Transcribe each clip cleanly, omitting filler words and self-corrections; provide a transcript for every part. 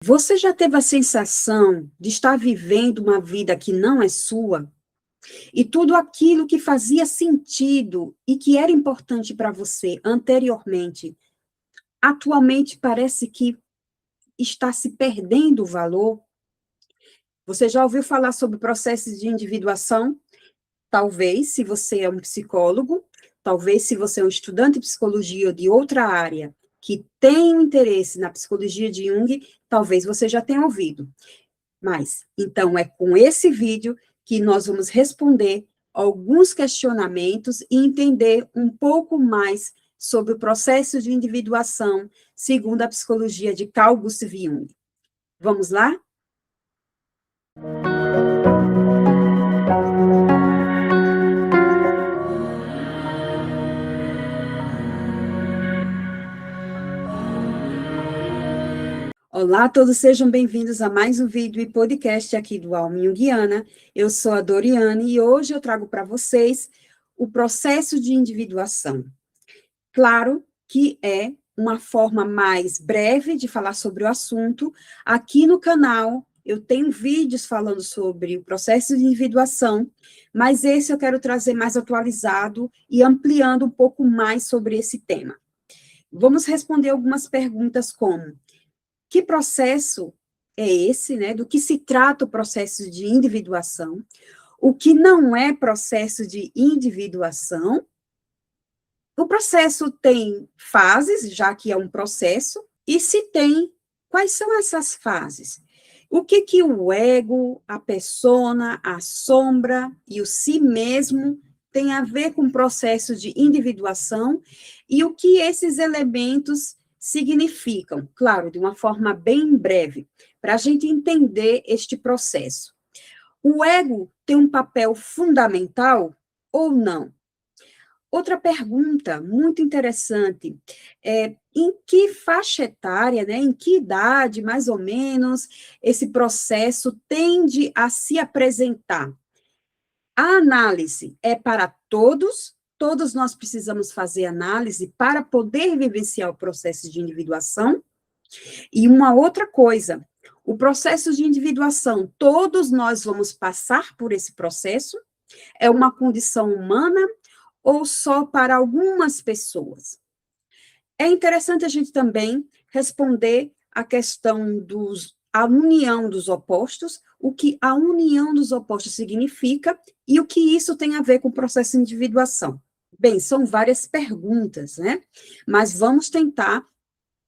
Você já teve a sensação de estar vivendo uma vida que não é sua? E tudo aquilo que fazia sentido e que era importante para você anteriormente, atualmente parece que está se perdendo o valor? Você já ouviu falar sobre processos de individuação? Talvez, se você é um psicólogo, talvez, se você é um estudante de psicologia ou de outra área que tem um interesse na psicologia de Jung, talvez você já tenha ouvido. Mas, então, é com esse vídeo que nós vamos responder alguns questionamentos e entender um pouco mais sobre o processo de individuação segundo a psicologia de Carl Gustav Jung. Vamos lá? Olá, todos sejam bem-vindos a mais um vídeo e podcast aqui do Alma Junguiana. Eu sou a Doriane e hoje eu trago para vocês o processo de individuação. Claro que é uma forma mais breve de falar sobre o assunto. Aqui no canal eu tenho vídeos falando sobre o processo de individuação, mas esse eu quero trazer mais atualizado e ampliando um pouco mais sobre esse tema. Vamos responder algumas perguntas como: que processo é esse, né? Do que se trata o processo de individuação? O que não é processo de individuação? O processo tem fases, já que é um processo, e se tem, quais são essas fases? O que o ego, a persona, a sombra e o si mesmo tem a ver com o processo de individuação e o que esses elementos significam? Claro, de uma forma bem breve, para a gente entender este processo. O ego tem um papel fundamental ou não? Outra pergunta muito interessante é em que faixa etária, né, em que idade, mais ou menos, esse processo tende a se apresentar? A análise é para todos, todos nós precisamos fazer análise para poder vivenciar o processo de individuação. E uma outra coisa, o processo de individuação, todos nós vamos passar por esse processo, é uma condição humana ou só para algumas pessoas? É interessante a gente também responder a questão a união dos opostos, o que a união dos opostos significa e o que isso tem a ver com o processo de individuação. Bem, são várias perguntas, né? Mas vamos tentar,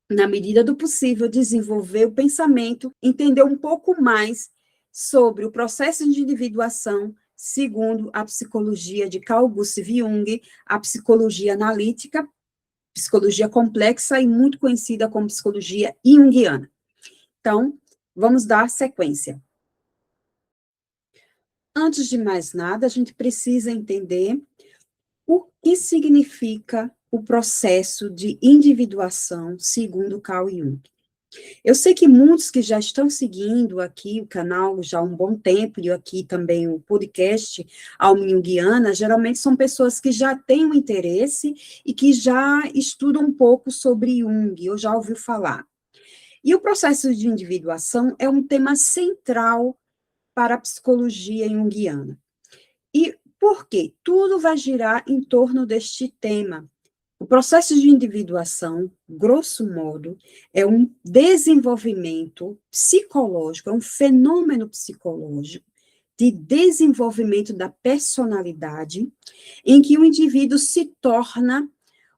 na medida do possível, desenvolver o pensamento, entender um pouco mais sobre o processo de individuação segundo a psicologia de Carl Gustav Jung, a psicologia analítica, psicologia complexa e muito conhecida como psicologia junguiana. Então, vamos dar sequência. Antes de mais nada, a gente precisa entender o que significa o processo de individuação segundo Carl Jung. Eu sei que muitos que já estão seguindo aqui o canal já há um bom tempo, e aqui também o podcast Alma Junguiana, geralmente são pessoas que já têm um interesse e que já estudam um pouco sobre Jung, ou já ouviu falar. E o processo de individuação é um tema central para a psicologia junguiana. E por quê? Tudo vai girar em torno deste tema. O processo de individuação, grosso modo, é um desenvolvimento psicológico, é um fenômeno psicológico de desenvolvimento da personalidade, em que o indivíduo se torna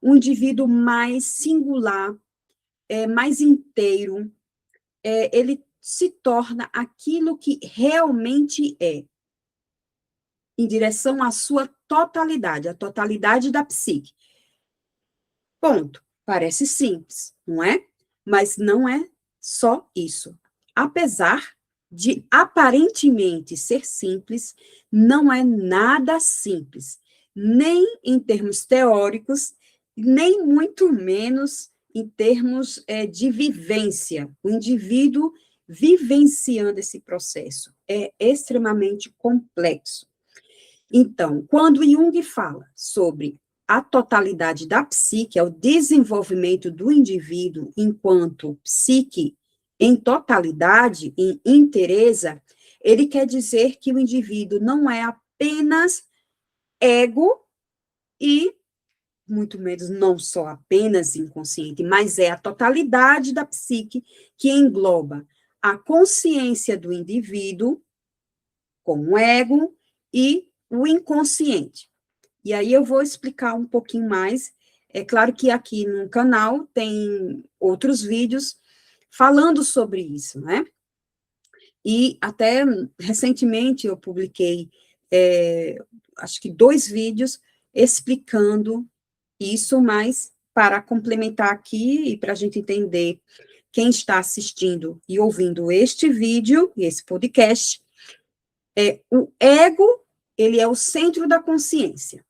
um indivíduo mais singular, mais inteiro, ele se torna aquilo que realmente é, em direção à sua totalidade, a totalidade da psique. Ponto. Parece simples, não é? Mas não é só isso. Apesar de aparentemente ser simples, não é nada simples, nem em termos teóricos, nem muito menos em termos de vivência. O indivíduo vivenciando esse processo é extremamente complexo. Então, quando Jung fala sobre a totalidade da psique, é o desenvolvimento do indivíduo enquanto psique em totalidade, em inteireza, ele quer dizer que o indivíduo não é apenas ego e muito menos não só apenas inconsciente, mas é a totalidade da psique que engloba a consciência do indivíduo, com o ego, e o inconsciente. E aí eu vou explicar um pouquinho mais. É claro que aqui no canal tem outros vídeos falando sobre isso, né? E até recentemente eu publiquei, acho que 2 vídeos explicando isso, mas para complementar aqui e para a gente entender quem está assistindo e ouvindo este vídeo e esse podcast, o ego, ele é o centro da consciência.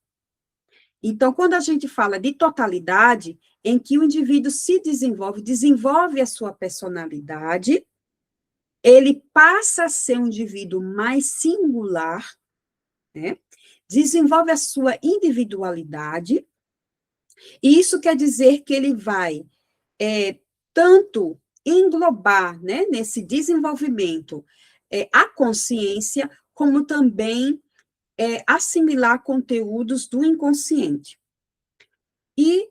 Então, quando a gente fala de totalidade, em que o indivíduo se desenvolve a sua personalidade, ele passa a ser um indivíduo mais singular, né? Desenvolve a sua individualidade, e isso quer dizer que ele vai tanto englobar, né, nesse desenvolvimento a consciência, como também assimilar conteúdos do inconsciente. E,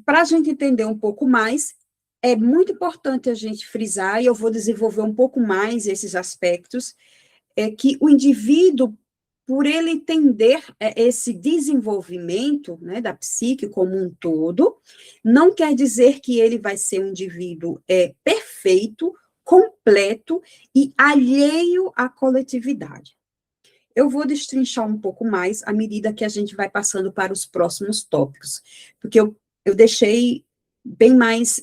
para a gente entender um pouco mais, é muito importante a gente frisar, e eu vou desenvolver um pouco mais esses aspectos, que o indivíduo, por ele entender esse desenvolvimento, né, da psique como um todo, não quer dizer que ele vai ser um indivíduo perfeito, completo e alheio à coletividade. Eu vou destrinchar um pouco mais à medida que a gente vai passando para os próximos tópicos, porque eu deixei bem mais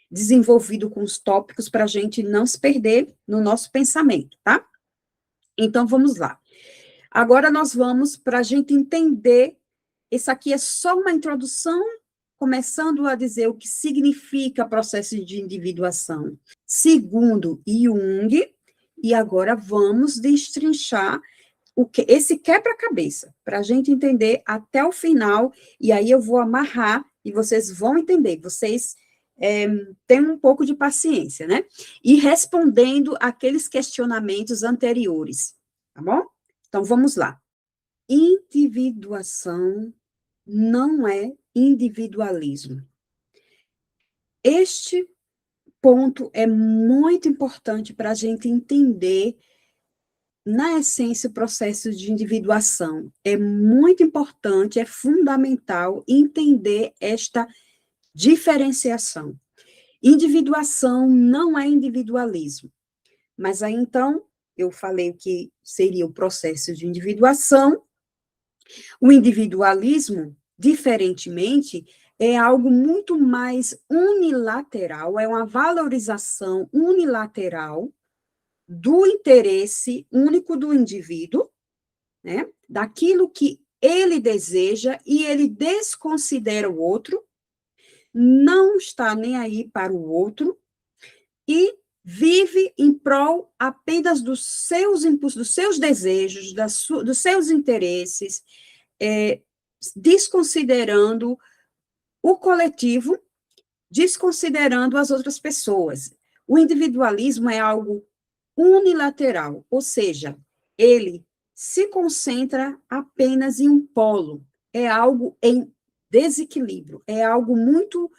desenvolvido com os tópicos para a gente não se perder no nosso pensamento, tá? Então, vamos lá. Agora nós vamos, para a gente entender, esse aqui é só uma introdução, começando a dizer o que significa processo de individuação, segundo Jung, e agora vamos destrinchar esse quebra-cabeça, para a gente entender até o final, e aí eu vou amarrar, e vocês vão entender, vocês tenham um pouco de paciência, né? E respondendo aqueles questionamentos anteriores, tá bom? Então, vamos lá. Individuação não é individualismo. Este ponto é muito importante para a gente entender, na essência, o processo de individuação. É muito importante, é fundamental entender esta diferenciação. Individuação não é individualismo. Mas aí, então, eu falei o que seria o processo de individuação. O individualismo, diferentemente, é algo muito mais unilateral, é uma valorização unilateral do interesse único do indivíduo, né? Daquilo que ele deseja, e ele desconsidera o outro, não está nem aí para o outro, e vive em prol apenas dos seus impulsos, dos seus desejos, dos seus interesses, desconsiderando o coletivo, desconsiderando as outras pessoas. O individualismo é algo unilateral, ou seja, ele se concentra apenas em um polo, é algo em desequilíbrio, é algo muito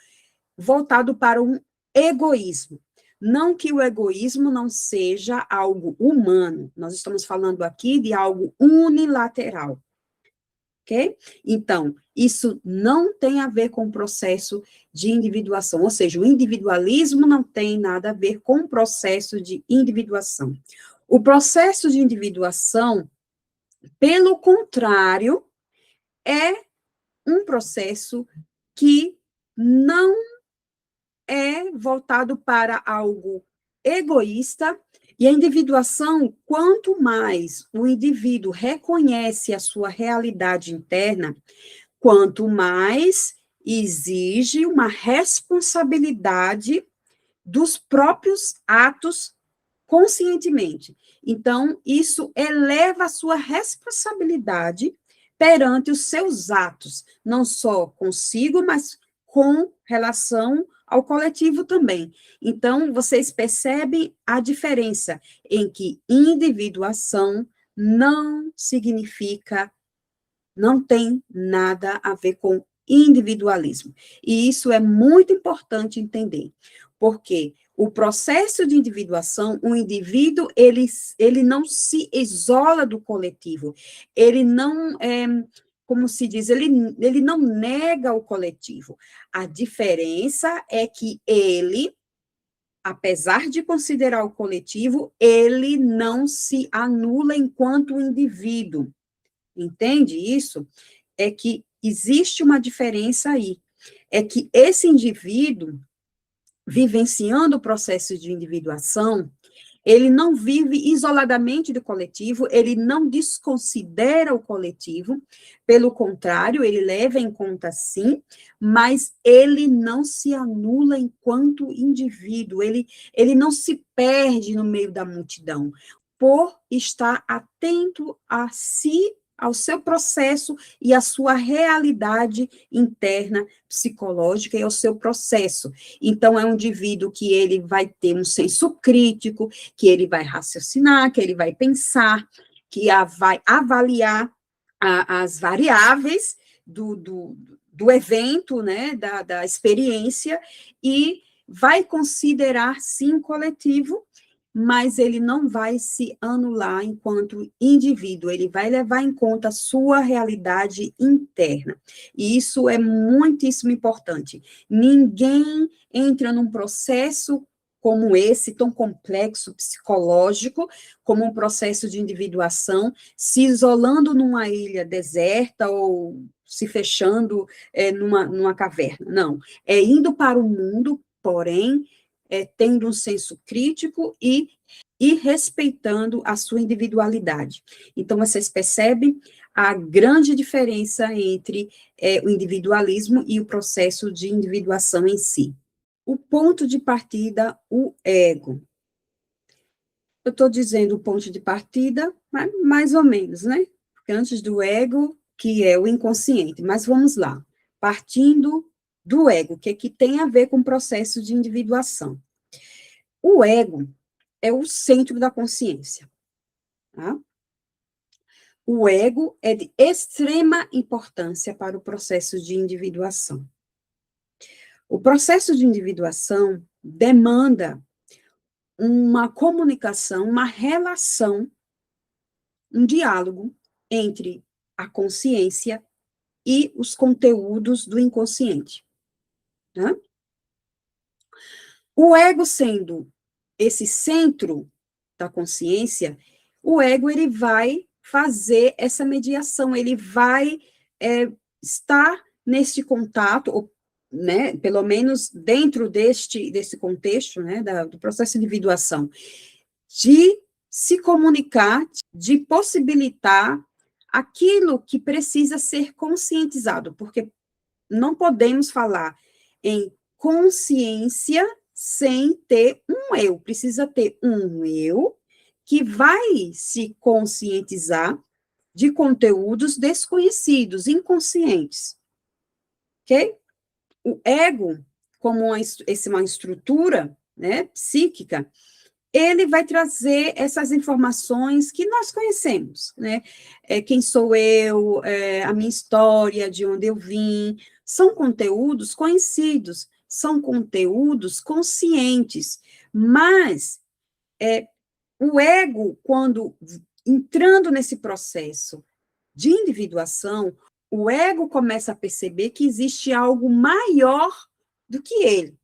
voltado para um egoísmo. Não que o egoísmo não seja algo humano, nós estamos falando aqui de algo unilateral, ok? Então, isso não tem a ver com o processo de individuação, ou seja, o individualismo não tem nada a ver com o processo de individuação. O processo de individuação, pelo contrário, é um processo que não é voltado para algo egoísta, e a individuação, quanto mais o indivíduo reconhece a sua realidade interna, quanto mais exige uma responsabilidade dos próprios atos conscientemente. Então, isso eleva a sua responsabilidade perante os seus atos, não só consigo, mas com relação ao coletivo também. Então, vocês percebem a diferença em que individuação não significa, não tem nada a ver com individualismo. E isso é muito importante entender, porque o processo de individuação, o indivíduo, ele não se isola do coletivo, ele não, como se diz, ele não nega o coletivo. A diferença é que ele, apesar de considerar o coletivo, ele não se anula enquanto indivíduo. Entende isso? É que existe uma diferença aí. É que esse indivíduo, vivenciando o processo de individuação, ele não vive isoladamente do coletivo, ele não desconsidera o coletivo, pelo contrário, ele leva em conta sim, mas ele não se anula enquanto indivíduo, ele não se perde no meio da multidão, por estar atento a si, ao seu processo e à sua realidade interna, psicológica e ao seu processo. Então, é um indivíduo que ele vai ter um senso crítico, que ele vai raciocinar, que ele vai pensar, que vai avaliar as variáveis do evento, né, da experiência, e vai considerar, sim, coletivo, mas ele não vai se anular enquanto indivíduo, ele vai levar em conta a sua realidade interna. E isso é muitíssimo importante. Ninguém entra num processo como esse, tão complexo, psicológico, como um processo de individuação, se isolando numa ilha deserta ou se fechando numa caverna. Não, é indo para o mundo, porém, tendo um senso crítico e respeitando a sua individualidade. Então, vocês percebem a grande diferença entre o individualismo e o processo de individuação em si. O ponto de partida, o ego. Eu estou dizendo o ponto de partida, mas mais ou menos, né? Porque antes do ego, que é o inconsciente. Mas vamos lá. Partindo do ego, que tem a ver com o processo de individuação. O ego é o centro da consciência. Tá? O ego é de extrema importância para o processo de individuação. O processo de individuação demanda uma comunicação, uma relação, um diálogo entre a consciência e os conteúdos do inconsciente. Né? O ego sendo esse centro da consciência, o ego ele vai fazer essa mediação, ele vai estar neste contato, ou, né, pelo menos dentro desse contexto, né, do processo de individuação, de se comunicar, de possibilitar aquilo que precisa ser conscientizado, porque não podemos falar em consciência sem ter um eu, precisa ter um eu que vai se conscientizar de conteúdos desconhecidos, inconscientes, ok? O ego, como uma estrutura, né, psíquica, ele vai trazer essas informações que nós conhecemos, né? Quem sou eu, a minha história, de onde eu vim, são conteúdos conhecidos, são conteúdos conscientes, mas o ego, quando entrando nesse processo de individuação, o ego começa a perceber que existe algo maior do que ele,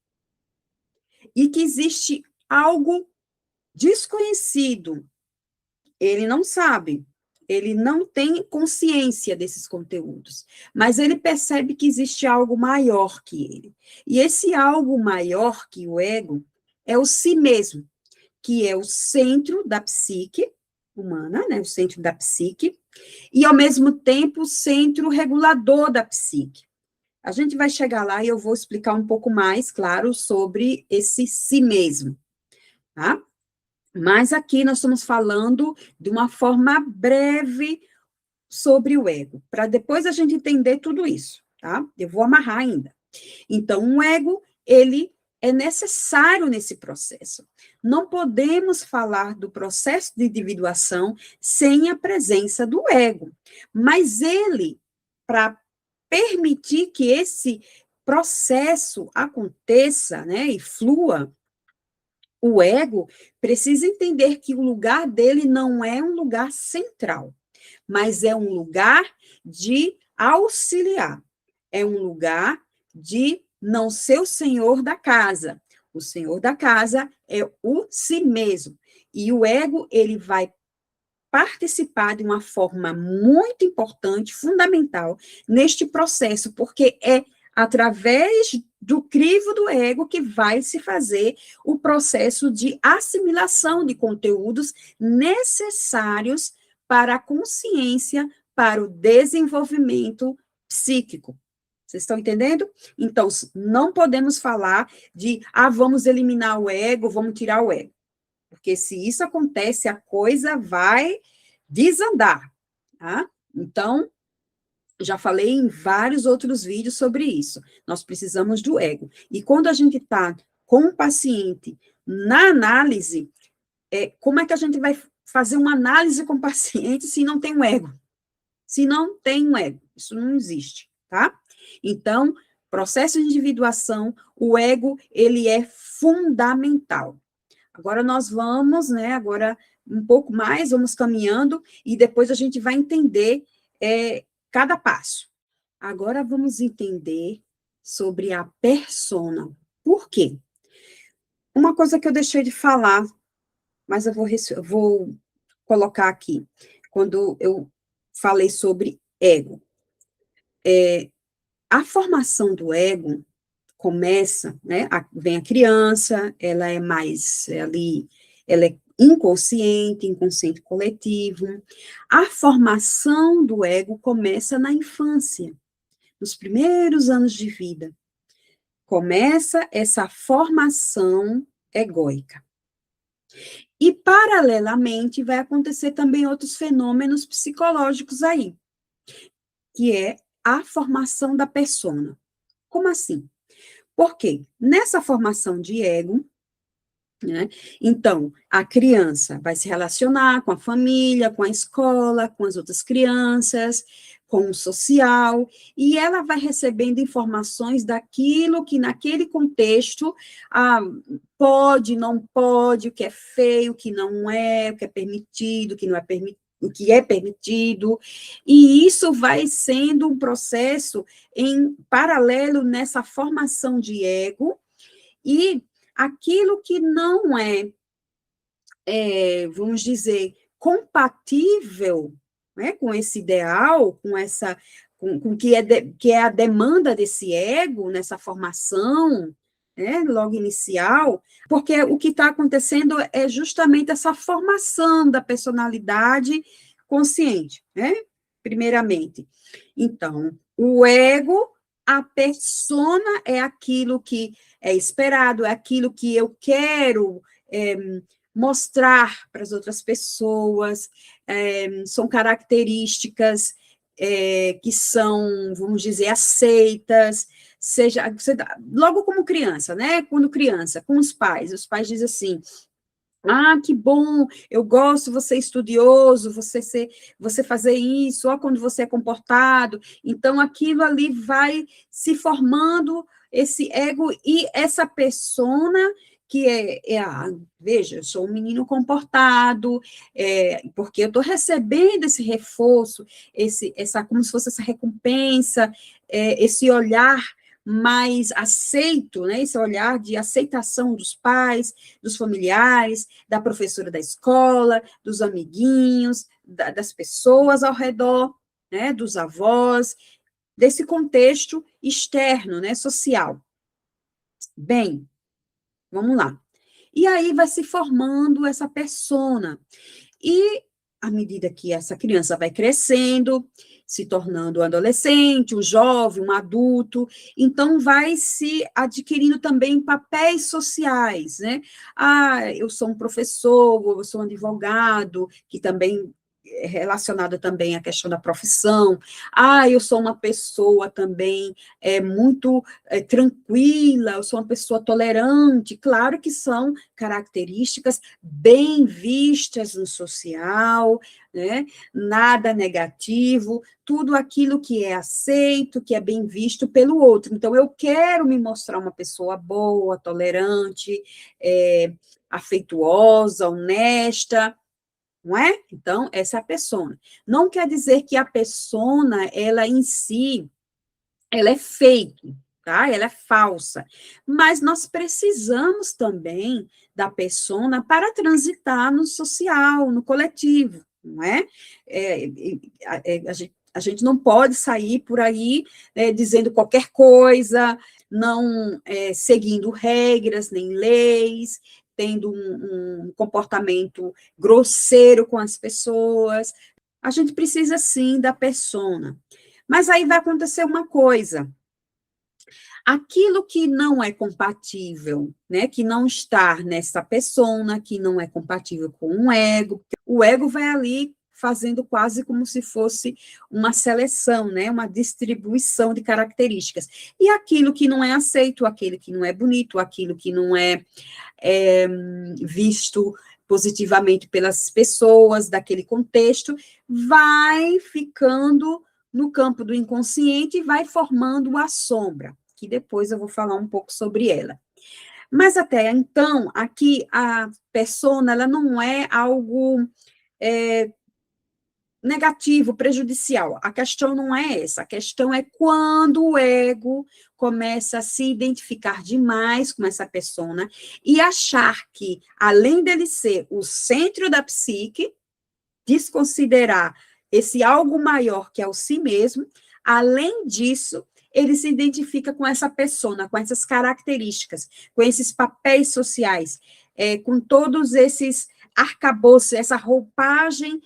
e que existe algo desconhecido, ele não sabe, ele não tem consciência desses conteúdos, mas ele percebe que existe algo maior que ele. E esse algo maior que o ego é o si mesmo, que é o centro da psique humana, né, o centro da psique, e ao mesmo tempo o centro regulador da psique. A gente vai chegar lá e eu vou explicar um pouco mais, claro, sobre esse si mesmo, tá? Mas aqui nós estamos falando de uma forma breve sobre o ego, para depois a gente entender tudo isso, tá? Eu vou amarrar ainda. Então, o ego, ele é necessário nesse processo. Não podemos falar do processo de individuação sem a presença do ego, mas ele, para permitir que esse processo aconteça, né, e flua, o ego precisa entender que o lugar dele não é um lugar central, mas é um lugar de auxiliar, é um lugar de não ser o senhor da casa. O senhor da casa é o si mesmo. E o ego, ele vai participar de uma forma muito importante, fundamental, neste processo, porque é através do crivo do ego que vai se fazer o processo de assimilação de conteúdos necessários para a consciência, para o desenvolvimento psíquico. Vocês estão entendendo? Então, não podemos falar de, vamos eliminar o ego, vamos tirar o ego. Porque se isso acontece, a coisa vai desandar, tá? Então, já falei em vários outros vídeos sobre isso. Nós precisamos do ego. E quando a gente está com o paciente na análise, como é que a gente vai fazer uma análise com o paciente se não tem um ego? Se não tem um ego, isso não existe, tá? Então, processo de individuação, o ego, ele é fundamental. Agora nós vamos, né, agora um pouco mais, vamos caminhando, e depois a gente vai entender cada passo. Agora vamos entender sobre a persona. Por quê? Uma coisa que eu deixei de falar, mas eu vou colocar aqui, quando eu falei sobre ego. A formação do ego começa, né, vem a criança, ela é mais ali, ela é inconsciente coletivo. A formação do ego começa na infância, nos primeiros anos de vida. Começa essa formação egóica. E, paralelamente, vai acontecer também outros fenômenos psicológicos aí, que é a formação da persona. Como assim? Porque nessa formação de ego, né, então, a criança vai se relacionar com a família, com a escola, com as outras crianças, com o social, e ela vai recebendo informações daquilo que naquele contexto pode, não pode, o que é feio, o que não é, o que é permitido, o que não é permitido, o que é permitido, e isso vai sendo um processo em paralelo nessa formação de ego, e aquilo que não vamos dizer, compatível, né, com esse ideal, com que é a demanda desse ego nessa formação, né, logo inicial, porque o que está acontecendo é justamente essa formação da personalidade consciente, né, primeiramente. Então, o ego, a persona é aquilo que é esperado, é aquilo que eu quero mostrar para as outras pessoas, são características que são, vamos dizer, aceitas, logo como criança, né? Quando criança, com os pais dizem assim, que bom, eu gosto, você é estudioso, você fazer isso, quando você é comportado, então aquilo ali vai se formando esse ego e essa persona que veja, eu sou um menino comportado, porque eu estou recebendo esse reforço, como se fosse essa recompensa, esse olhar mais aceito, né, esse olhar de aceitação dos pais, dos familiares, da professora da escola, dos amiguinhos, das pessoas ao redor, né, dos avós, desse contexto externo, né, social. Bem, vamos lá. E aí vai se formando essa persona. E à medida que essa criança vai crescendo, se tornando um adolescente, um jovem, um adulto, então vai se adquirindo também papéis sociais, né? Eu sou um professor, eu sou um advogado, que também relacionada também à questão da profissão. Eu sou uma pessoa também muito tranquila, eu sou uma pessoa tolerante. Claro que são características bem vistas no social, né? Nada negativo, tudo aquilo que é aceito, que é bem visto pelo outro. Então, eu quero me mostrar uma pessoa boa, tolerante, afetuosa, honesta, não é? Então, essa é a persona. Não quer dizer que a persona, ela em si, ela é fake, tá? Ela é falsa. Mas nós precisamos também da persona para transitar no social, no coletivo, não é? A gente não pode sair por aí dizendo qualquer coisa, não seguindo regras nem leis, tendo um comportamento grosseiro com as pessoas. A gente precisa, sim, da persona. Mas aí vai acontecer uma coisa. Aquilo que não é compatível, né, que não está nessa persona, que não é compatível com o ego vai ali fazendo quase como se fosse uma seleção, né, uma distribuição de características. E aquilo que não é aceito, aquilo que não é bonito, aquilo que não é visto positivamente pelas pessoas daquele contexto, vai ficando no campo do inconsciente e vai formando a sombra, que depois eu vou falar um pouco sobre ela. Mas até então, aqui a persona, ela não é algo negativo, prejudicial. A questão não é essa, a questão é quando o ego começa a se identificar demais com essa persona e achar que, além dele ser o centro da psique, desconsiderar esse algo maior que é o si mesmo, além disso, ele se identifica com essa persona, com essas características, com esses papéis sociais, com todos esses arcabouços, essa roupagem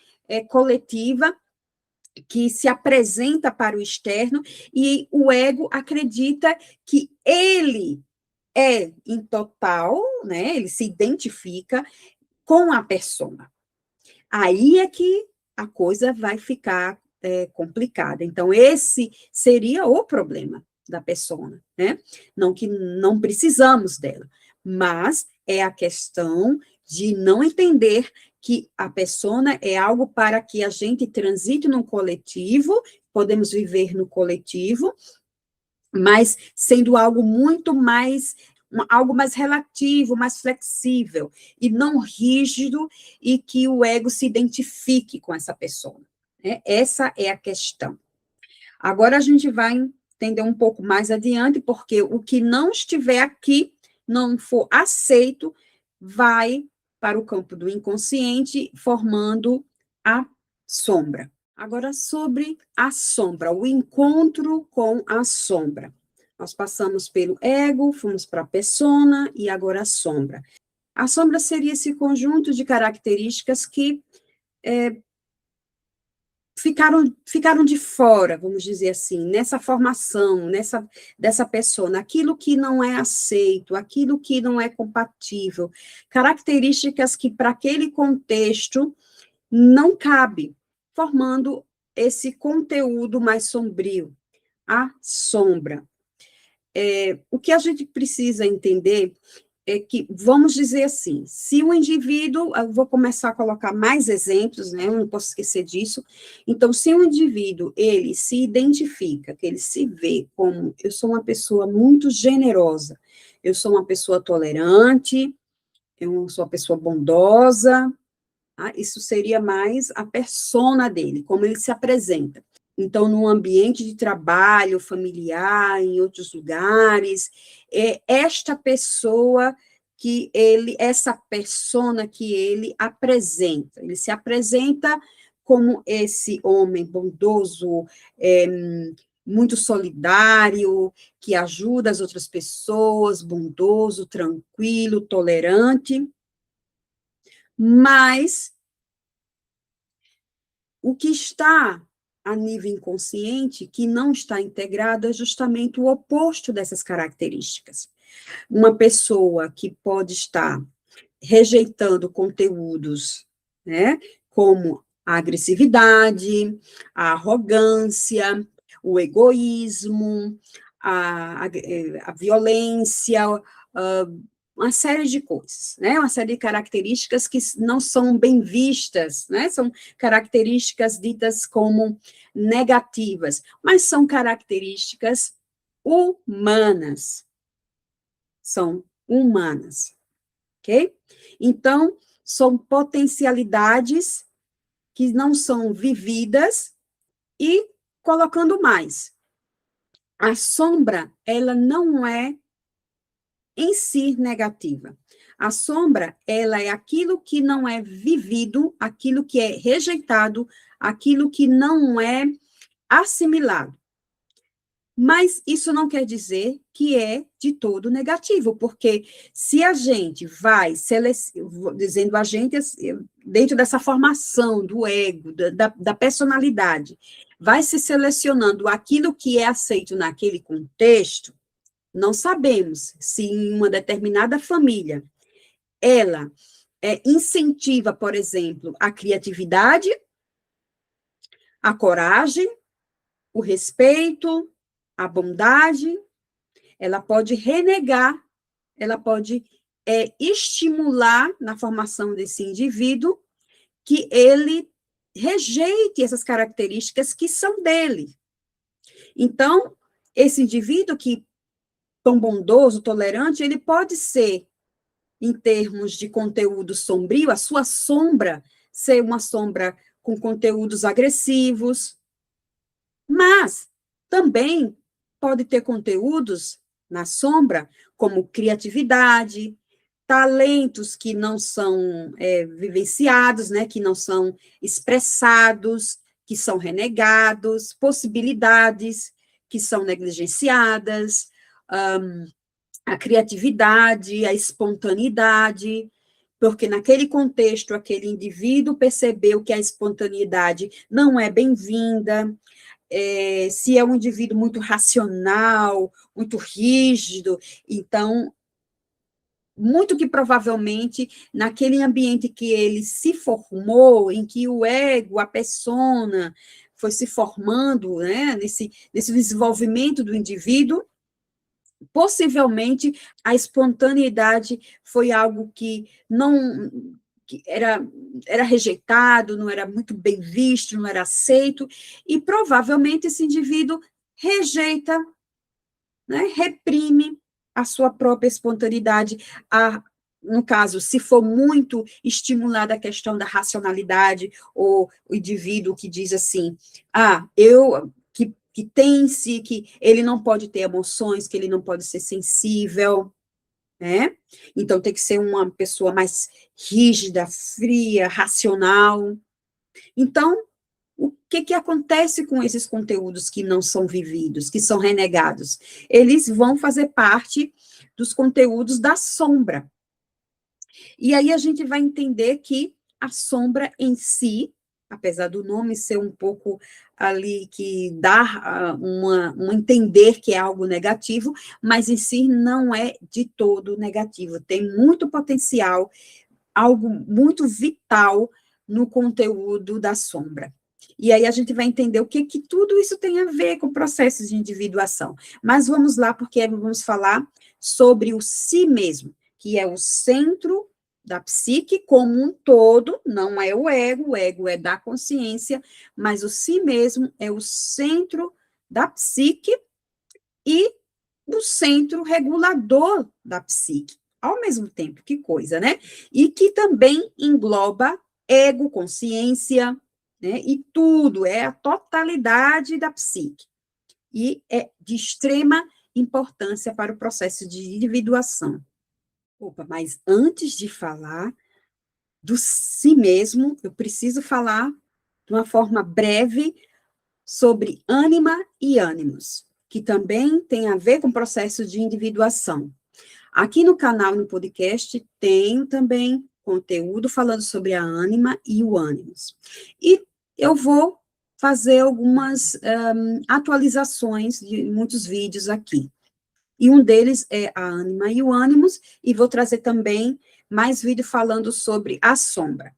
coletiva que se apresenta para o externo, e o ego acredita que ele é em total, né? Ele se identifica com a persona. Aí é que a coisa vai ficar complicada. Então, esse seria o problema da persona, né? Não que não precisamos dela, mas é a questão de não entender que a persona é algo para que a gente transite no coletivo, podemos viver no coletivo, mas sendo algo muito mais, algo mais relativo, mais flexível, e não rígido, e que o ego se identifique com essa pessoa. Né? Essa é a questão. Agora a gente vai entender um pouco mais adiante, porque o que não estiver aqui, não for aceito, vai para o campo do inconsciente, formando a sombra. Agora, sobre a sombra, o encontro com a sombra. Nós passamos pelo ego, fomos para a persona e agora a sombra. A sombra seria esse conjunto de características que ficaram de fora, vamos dizer assim, nessa formação, dessa persona, aquilo que não é aceito, aquilo que não é compatível, características que para aquele contexto não cabe, formando esse conteúdo mais sombrio, a sombra. O que a gente precisa entender é que, vamos dizer assim, se o indivíduo, eu vou começar a colocar mais exemplos, né, eu não posso esquecer disso, então, se o indivíduo, ele se identifica, que ele se vê como, eu sou uma pessoa muito generosa, eu sou uma pessoa tolerante, eu sou uma pessoa bondosa, isso seria mais a persona dele, como ele se apresenta. Então, no ambiente de trabalho, familiar, em outros lugares, é esta pessoa que ele, essa persona que ele apresenta. Ele se apresenta como esse homem bondoso, muito solidário, que ajuda as outras pessoas, bondoso, tranquilo, tolerante, mas o que está a nível inconsciente, que não está integrado, é justamente o oposto dessas características. Uma pessoa que pode estar rejeitando conteúdos, né, como A agressividade, a arrogância, o egoísmo, a violência, uma série de coisas, né? Uma série de características que não são bem vistas, né? São características ditas como negativas, mas são características humanas. São humanas, ok? Então, são potencialidades que não são vividas e colocando mais. A sombra, ela não é em si negativa. A sombra, ela é aquilo que não é vivido, aquilo que é rejeitado, aquilo que não é assimilado. Mas isso não quer dizer que é de todo negativo, porque se a gente vai dizendo a gente dentro dessa formação do ego, da personalidade, vai se selecionando aquilo que é aceito naquele contexto, não sabemos se em uma determinada família ela incentiva, por exemplo, a criatividade, a coragem, o respeito, a bondade, ela pode renegar, ela pode estimular na formação desse indivíduo que ele rejeite essas características que são dele. Então, esse indivíduo que tão bondoso, tolerante, ele pode ser, em termos de conteúdo sombrio, a sua sombra ser uma sombra com conteúdos agressivos, mas também pode ter conteúdos na sombra, como criatividade, talentos que não são vivenciados, né, que não são expressados, que são renegados, possibilidades que são negligenciadas, a criatividade, a espontaneidade, porque naquele contexto, aquele indivíduo percebeu que a espontaneidade não é bem-vinda, se é um indivíduo muito racional, muito rígido, então, muito que provavelmente, naquele ambiente que ele se formou, em que o ego, a persona, foi se formando, né, nesse desenvolvimento do indivíduo, possivelmente a espontaneidade foi algo que não que era rejeitado, não era muito bem visto, não era aceito, e provavelmente esse indivíduo rejeita, né, reprime a sua própria espontaneidade, no caso, se for muito estimulada a questão da racionalidade, ou o indivíduo que diz assim, que tem em si, que ele não pode ter emoções, que ele não pode ser sensível, né? Então, tem que ser uma pessoa mais rígida, fria, racional. Então, o que acontece com esses conteúdos que não são vividos, que são renegados? Eles vão fazer parte dos conteúdos da sombra. E aí a gente vai entender que a sombra em si, apesar do nome ser um pouco ali que dá um entender que é algo negativo, mas em si não é de todo negativo, tem muito potencial, algo muito vital no conteúdo da sombra. E aí a gente vai entender o que tudo isso tem a ver com processos de individuação. Mas vamos lá, porque vamos falar sobre o si mesmo, que é o centro da psique como um todo, não é o ego é da consciência, mas o si mesmo é o centro da psique e o centro regulador da psique, ao mesmo tempo, que coisa, né? E que também engloba ego, consciência, né? E tudo, é a totalidade da psique. E é de extrema importância para o processo de individuação. Opa, mas antes de falar do si mesmo, eu preciso falar de uma forma breve sobre ânima e ânimos, que também tem a ver com o processo de individuação. Aqui no canal, no podcast, tem também conteúdo falando sobre a ânima e o ânimos. E eu vou fazer algumas atualizações de muitos vídeos aqui. E um deles é a ânima e o ânimos, e vou trazer também mais vídeo falando sobre a sombra.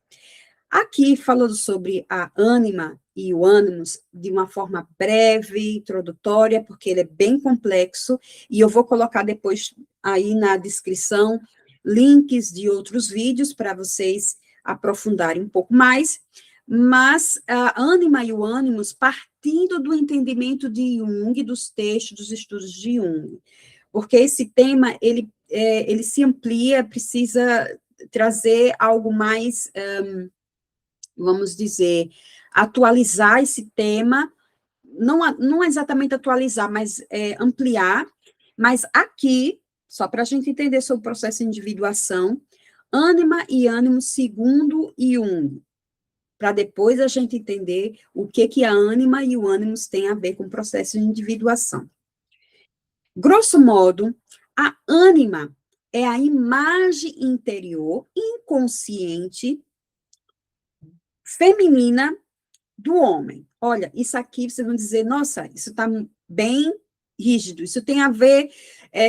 Aqui, falando sobre a ânima e o ânimos de uma forma breve, introdutória, porque ele é bem complexo, e eu vou colocar depois aí na descrição links de outros vídeos para vocês aprofundarem um pouco mais, mas a ânima e o ânimos partindo do entendimento de Jung, dos textos, dos estudos de Jung, porque esse tema, ele se amplia, precisa trazer algo mais, vamos dizer, atualizar esse tema, não exatamente atualizar, mas ampliar, mas aqui, só para a gente entender sobre o processo de individuação, ânima e ânimo segundo Jung, para depois a gente entender o que a ânima e o ânimos têm a ver com o processo de individuação. Grosso modo, a ânima é a imagem interior inconsciente feminina do homem. Olha, isso aqui vocês vão dizer, nossa, isso está bem rígido, isso tem a ver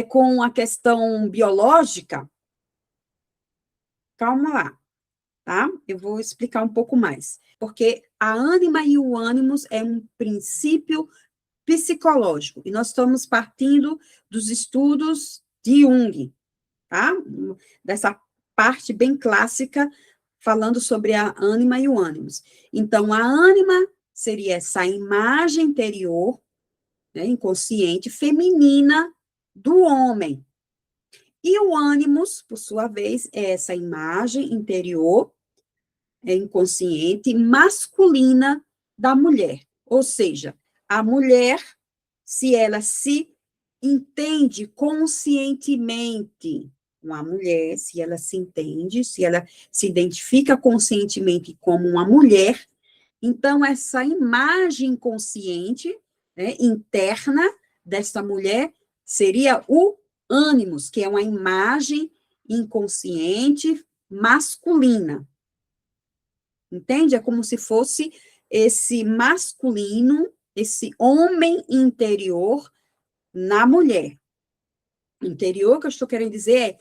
com a questão biológica? Calma lá, tá? Eu vou explicar um pouco mais. Porque a ânima e o ânimos é um princípio psicológico, e nós estamos partindo dos estudos de Jung, tá? Dessa parte bem clássica, falando sobre a ânima e o ânimos. Então, a ânima seria essa imagem interior, né, inconsciente, feminina do homem. E o ânimos, por sua vez, é essa imagem interior, inconsciente, masculina da mulher. Ou seja, a mulher, se ela se entende conscientemente, uma mulher, se ela se entende, se ela se identifica conscientemente como uma mulher, então essa imagem consciente, né, interna dessa mulher seria o ânimos, que é uma imagem inconsciente masculina. Entende? É como se fosse esse masculino, esse homem interior na mulher. Interior, que eu estou querendo dizer, é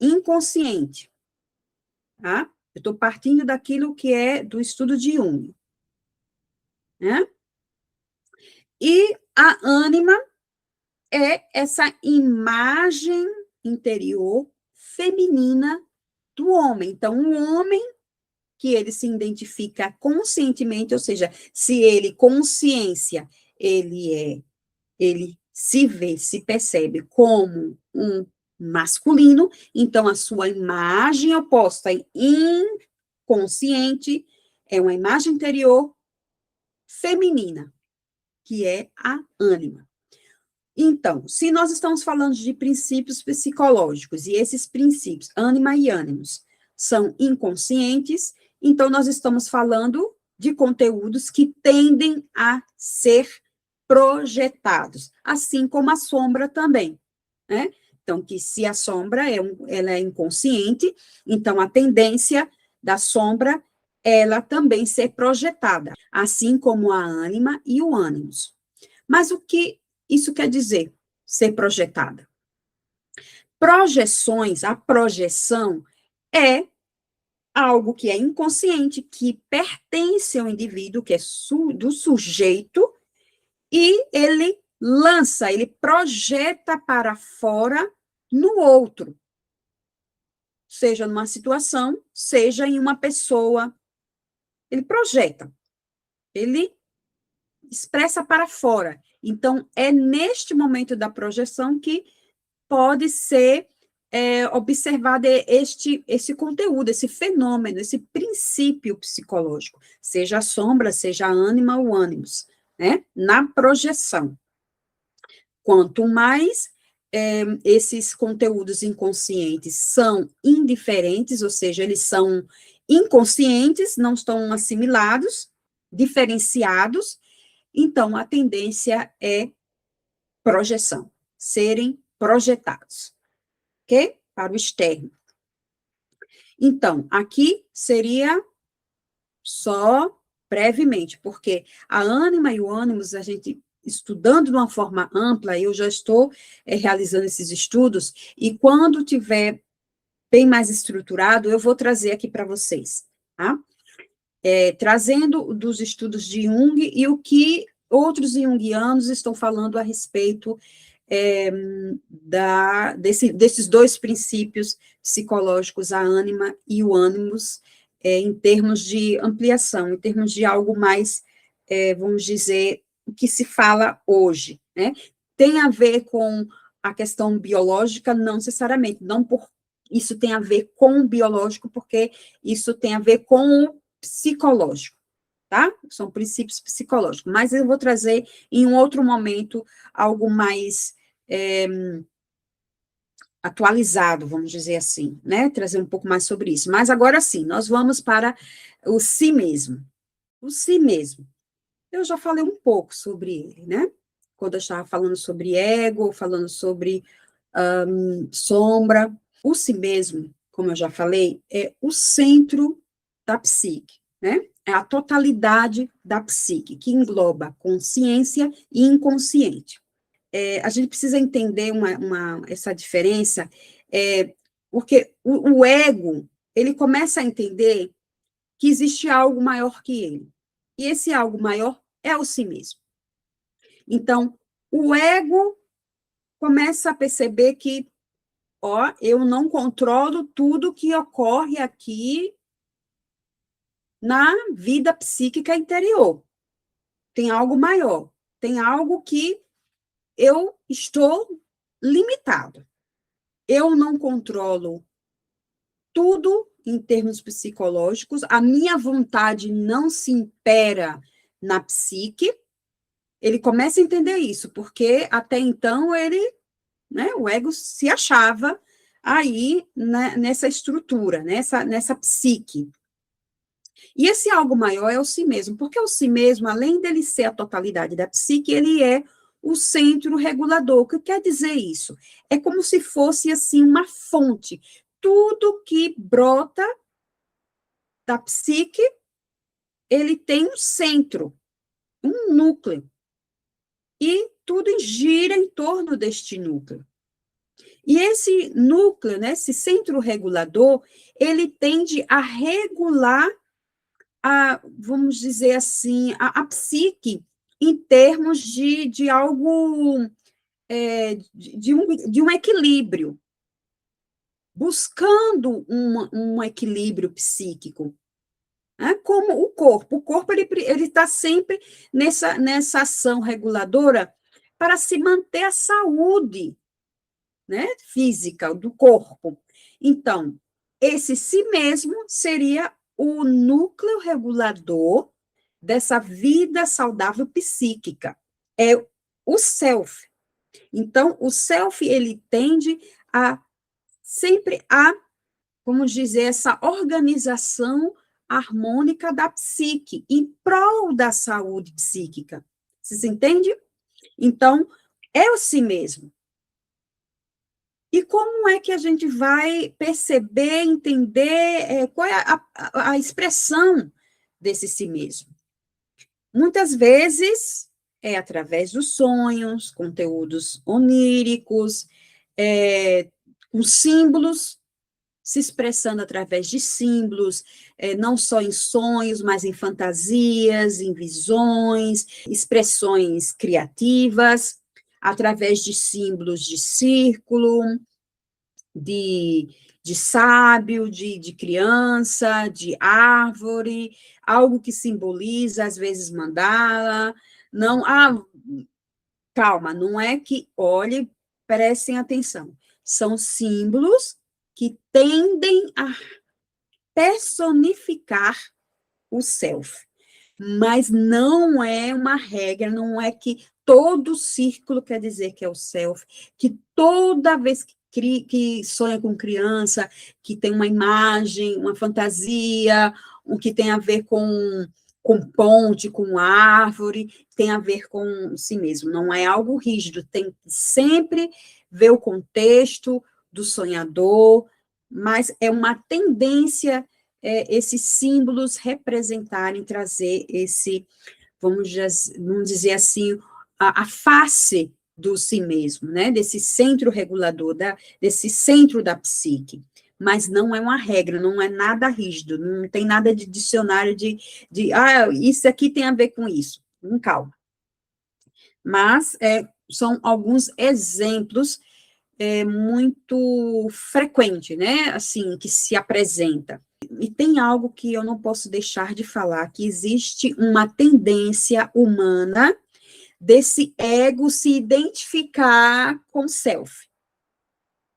inconsciente. Tá? Eu estou partindo daquilo que é do estudo de Jung. Né? E a ânima é essa imagem interior feminina do homem. Então, um homem que ele se identifica conscientemente, ou seja, se ele, consciência, ele se vê, se percebe como um masculino, então a sua imagem oposta inconsciente é uma imagem interior feminina, que é a ânima. Então, se nós estamos falando de princípios psicológicos, e esses princípios, ânima e ânimos, são inconscientes, então nós estamos falando de conteúdos que tendem a ser projetados, assim como a sombra também, né? Então, que se a sombra ela é inconsciente, então a tendência da sombra, ela também ser projetada, assim como a ânima e o ânimos. Mas o que isso quer dizer, ser projetada? Projeções, a projeção é algo que é inconsciente, que pertence ao indivíduo, que é do sujeito, e ele lança, ele projeta para fora no outro, seja numa situação, seja em uma pessoa. Ele projeta, ele expressa para fora. Então, é neste momento da projeção que pode ser observado esse conteúdo, esse fenômeno, esse princípio psicológico, seja a sombra, seja a ânima ou ânimos, né? Na projeção. Quanto mais esses conteúdos inconscientes são indiferentes, ou seja, eles são inconscientes, não estão assimilados, diferenciados, então a tendência é projeção, serem projetados, ok? Para o externo. Então, aqui seria só brevemente, porque a ânima e o ânimos, a gente estudando de uma forma ampla, eu já estou realizando esses estudos, e quando tiver bem mais estruturado, eu vou trazer aqui para vocês, tá? trazendo dos estudos de Jung e o que outros junguianos estão falando a respeito desses dois princípios psicológicos, a ânima e o ânimos, em termos de ampliação, em termos de algo mais, vamos dizer, o que se fala hoje, né? Tem a ver com a questão biológica? Não necessariamente, não por isso tem a ver com o biológico, porque isso tem a ver com o psicológico, tá? São princípios psicológicos, mas eu vou trazer em um outro momento algo mais atualizado, vamos dizer assim, né? Trazer um pouco mais sobre isso. Mas agora sim, nós vamos para o si mesmo. O si mesmo. Eu já falei um pouco sobre ele, né? Quando eu estava falando sobre ego, falando sobre sombra. O si mesmo, como eu já falei, é o centro da psique, né? É a totalidade da psique, que engloba consciência e inconsciente. A gente precisa entender essa diferença, porque o ego, ele começa a entender que existe algo maior que ele. E esse algo maior é o si mesmo. Então, o ego começa a perceber que, eu não controlo tudo que ocorre aqui na vida psíquica interior. Tem algo maior, tem algo que eu estou limitado. Eu não controlo tudo em termos psicológicos, a minha vontade não se impera na psique. Ele começa a entender isso, porque até então o ego se achava aí, né, nessa estrutura, nessa psique. E esse algo maior é o si mesmo, porque o si mesmo, além dele ser a totalidade da psique, ele é o centro regulador. O que quer dizer isso? É como se fosse, assim, uma fonte. Tudo que brota da psique, ele tem um centro, um núcleo. E tudo gira em torno deste núcleo. E esse núcleo, né, esse centro regulador, ele tende a regular vamos dizer assim, a psique em termos de algo, de um equilíbrio, buscando um equilíbrio psíquico, né? Como o corpo. O corpo, ele está sempre nessa ação reguladora para se manter a saúde, né, física do corpo. Então, esse si mesmo seria o núcleo regulador dessa vida saudável psíquica. É o self. Então, o self, ele tende sempre vamos dizer, essa organização harmônica da psique, em prol da saúde psíquica. Vocês entendem? Então, é o si mesmo. E como é que a gente vai perceber, entender qual é a expressão desse si mesmo? Muitas vezes é através dos sonhos, conteúdos oníricos, com símbolos, se expressando através de símbolos, não só em sonhos, mas em fantasias, em visões, expressões criativas, através de símbolos de círculo, de sábio, de criança, de árvore, algo que simboliza, às vezes, mandala. Não, calma, não é que, olhe, prestem atenção. São símbolos que tendem a personificar o self, mas não é uma regra, não é que todo círculo quer dizer que é o self, que toda vez que sonha com criança, que tem uma imagem, uma fantasia, o que tem a ver com ponte, com árvore, tem a ver com si mesmo, não é algo rígido, tem que sempre ver o contexto do sonhador, mas é uma tendência esses símbolos representarem, trazer vamos dizer assim, a face do si mesmo, né? Desse centro regulador, desse centro da psique. mas não é uma regra, não é nada rígido, não tem nada de dicionário isso aqui tem a ver com isso. Calma. Mas são alguns exemplos muito frequentes, né, assim, que se apresenta. E tem algo que eu não posso deixar de falar, que existe uma tendência humana desse ego se identificar com o self,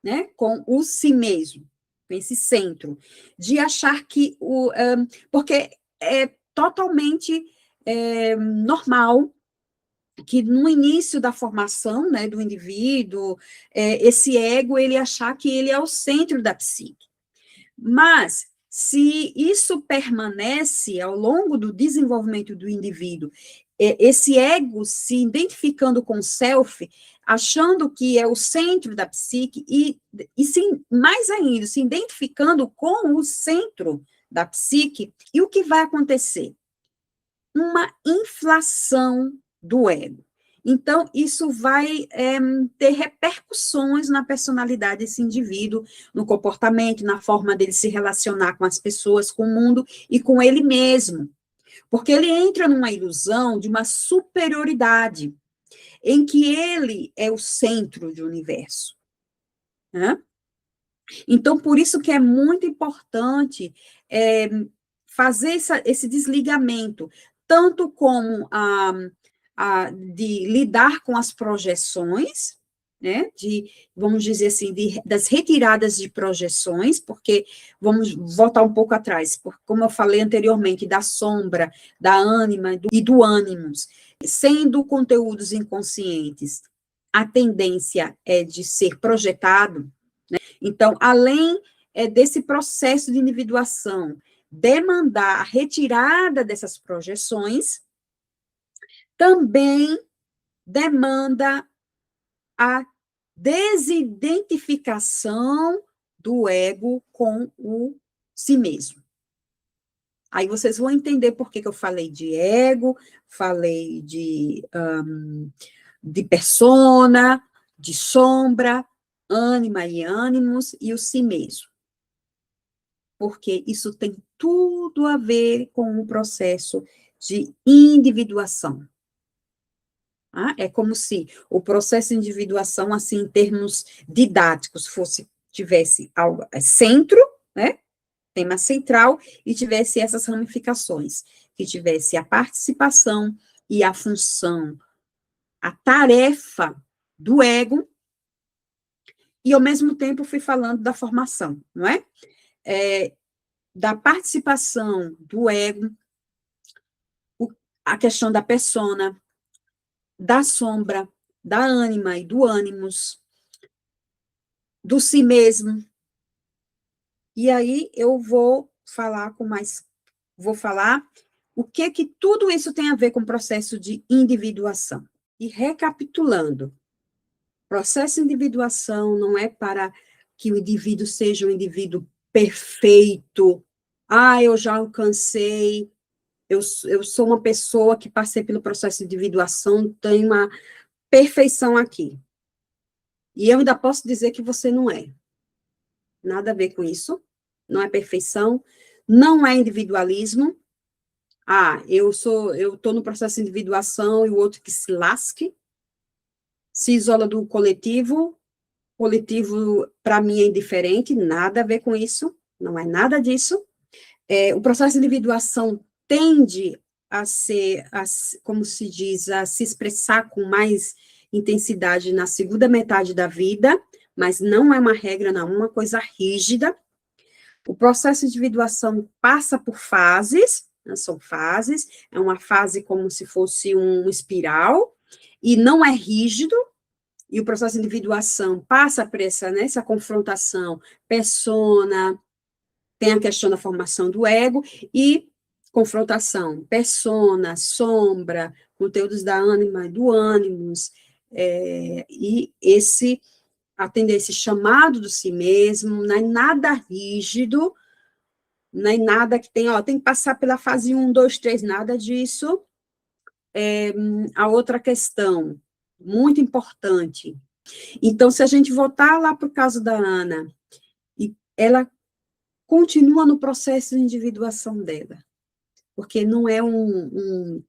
né, com o si mesmo, com esse centro, de achar que porque é totalmente normal que no início da formação, né, do indivíduo, esse ego, ele achar que ele é o centro da psique. Mas, se isso permanece ao longo do desenvolvimento do indivíduo, esse ego se identificando com o self, achando que é o centro da psique, mais ainda, se identificando com o centro da psique, e o que vai acontecer? Uma inflação do ego. Então, isso vai ter repercussões na personalidade desse indivíduo, no comportamento, na forma dele se relacionar com as pessoas, com o mundo e com ele mesmo. Porque ele entra numa ilusão de uma superioridade, em que ele é o centro do universo. Né? Então, por isso que é muito importante fazer esse desligamento, tanto como de lidar com as projeções, né, vamos dizer assim, das retiradas de projeções, porque vamos voltar um pouco atrás, porque, como eu falei anteriormente, da sombra, da ânima e do ânimos, sendo conteúdos inconscientes, a tendência é de ser projetado, né? Então, além desse processo de individuação, demandar a retirada dessas projeções, também demanda a desidentificação do ego com o si mesmo. Aí vocês vão entender por que eu falei de ego, falei de persona, de sombra, ânima e ânimos, e o si mesmo. Porque isso tem tudo a ver com o processo de individuação. É como se o processo de individuação, assim, em termos didáticos, tivesse algo, centro, né, tema central, e tivesse essas ramificações, que tivesse a participação e a função, a tarefa do ego, e ao mesmo tempo fui falando da formação, não é? Da participação do ego, a questão da persona, da sombra, da ânima e do ânimos, do si mesmo. E aí eu vou falar o que tudo isso tem a ver com o processo de individuação. E recapitulando, processo de individuação não é para que o indivíduo seja um indivíduo perfeito. Eu já alcancei, eu sou uma pessoa que passei pelo processo de individuação, tenho uma perfeição aqui. E eu ainda posso dizer que você não é. Nada a ver com isso. Não é perfeição, não é individualismo. Eu estou no processo de individuação e o outro que se lasque, se isola do coletivo para mim é indiferente, nada a ver com isso, não é nada disso. O processo de individuação tende a ser, como se diz, a se expressar com mais intensidade na segunda metade da vida, mas não é uma regra, não é uma coisa rígida. O processo de individuação passa por fases, né, são fases, é uma fase como se fosse um espiral, e não é rígido, e o processo de individuação passa por essa confrontação, persona, tem a questão da formação do ego, e confrontação, persona, sombra, conteúdos da ânima e do ânimos, e atender esse chamado do si mesmo, não é nada rígido, não é nada que tem que passar pela fase 1, 2, 3, nada disso. A outra questão, muito importante. Então, se a gente voltar lá para o caso da Ana, e ela continua no processo de individuação dela. Porque não é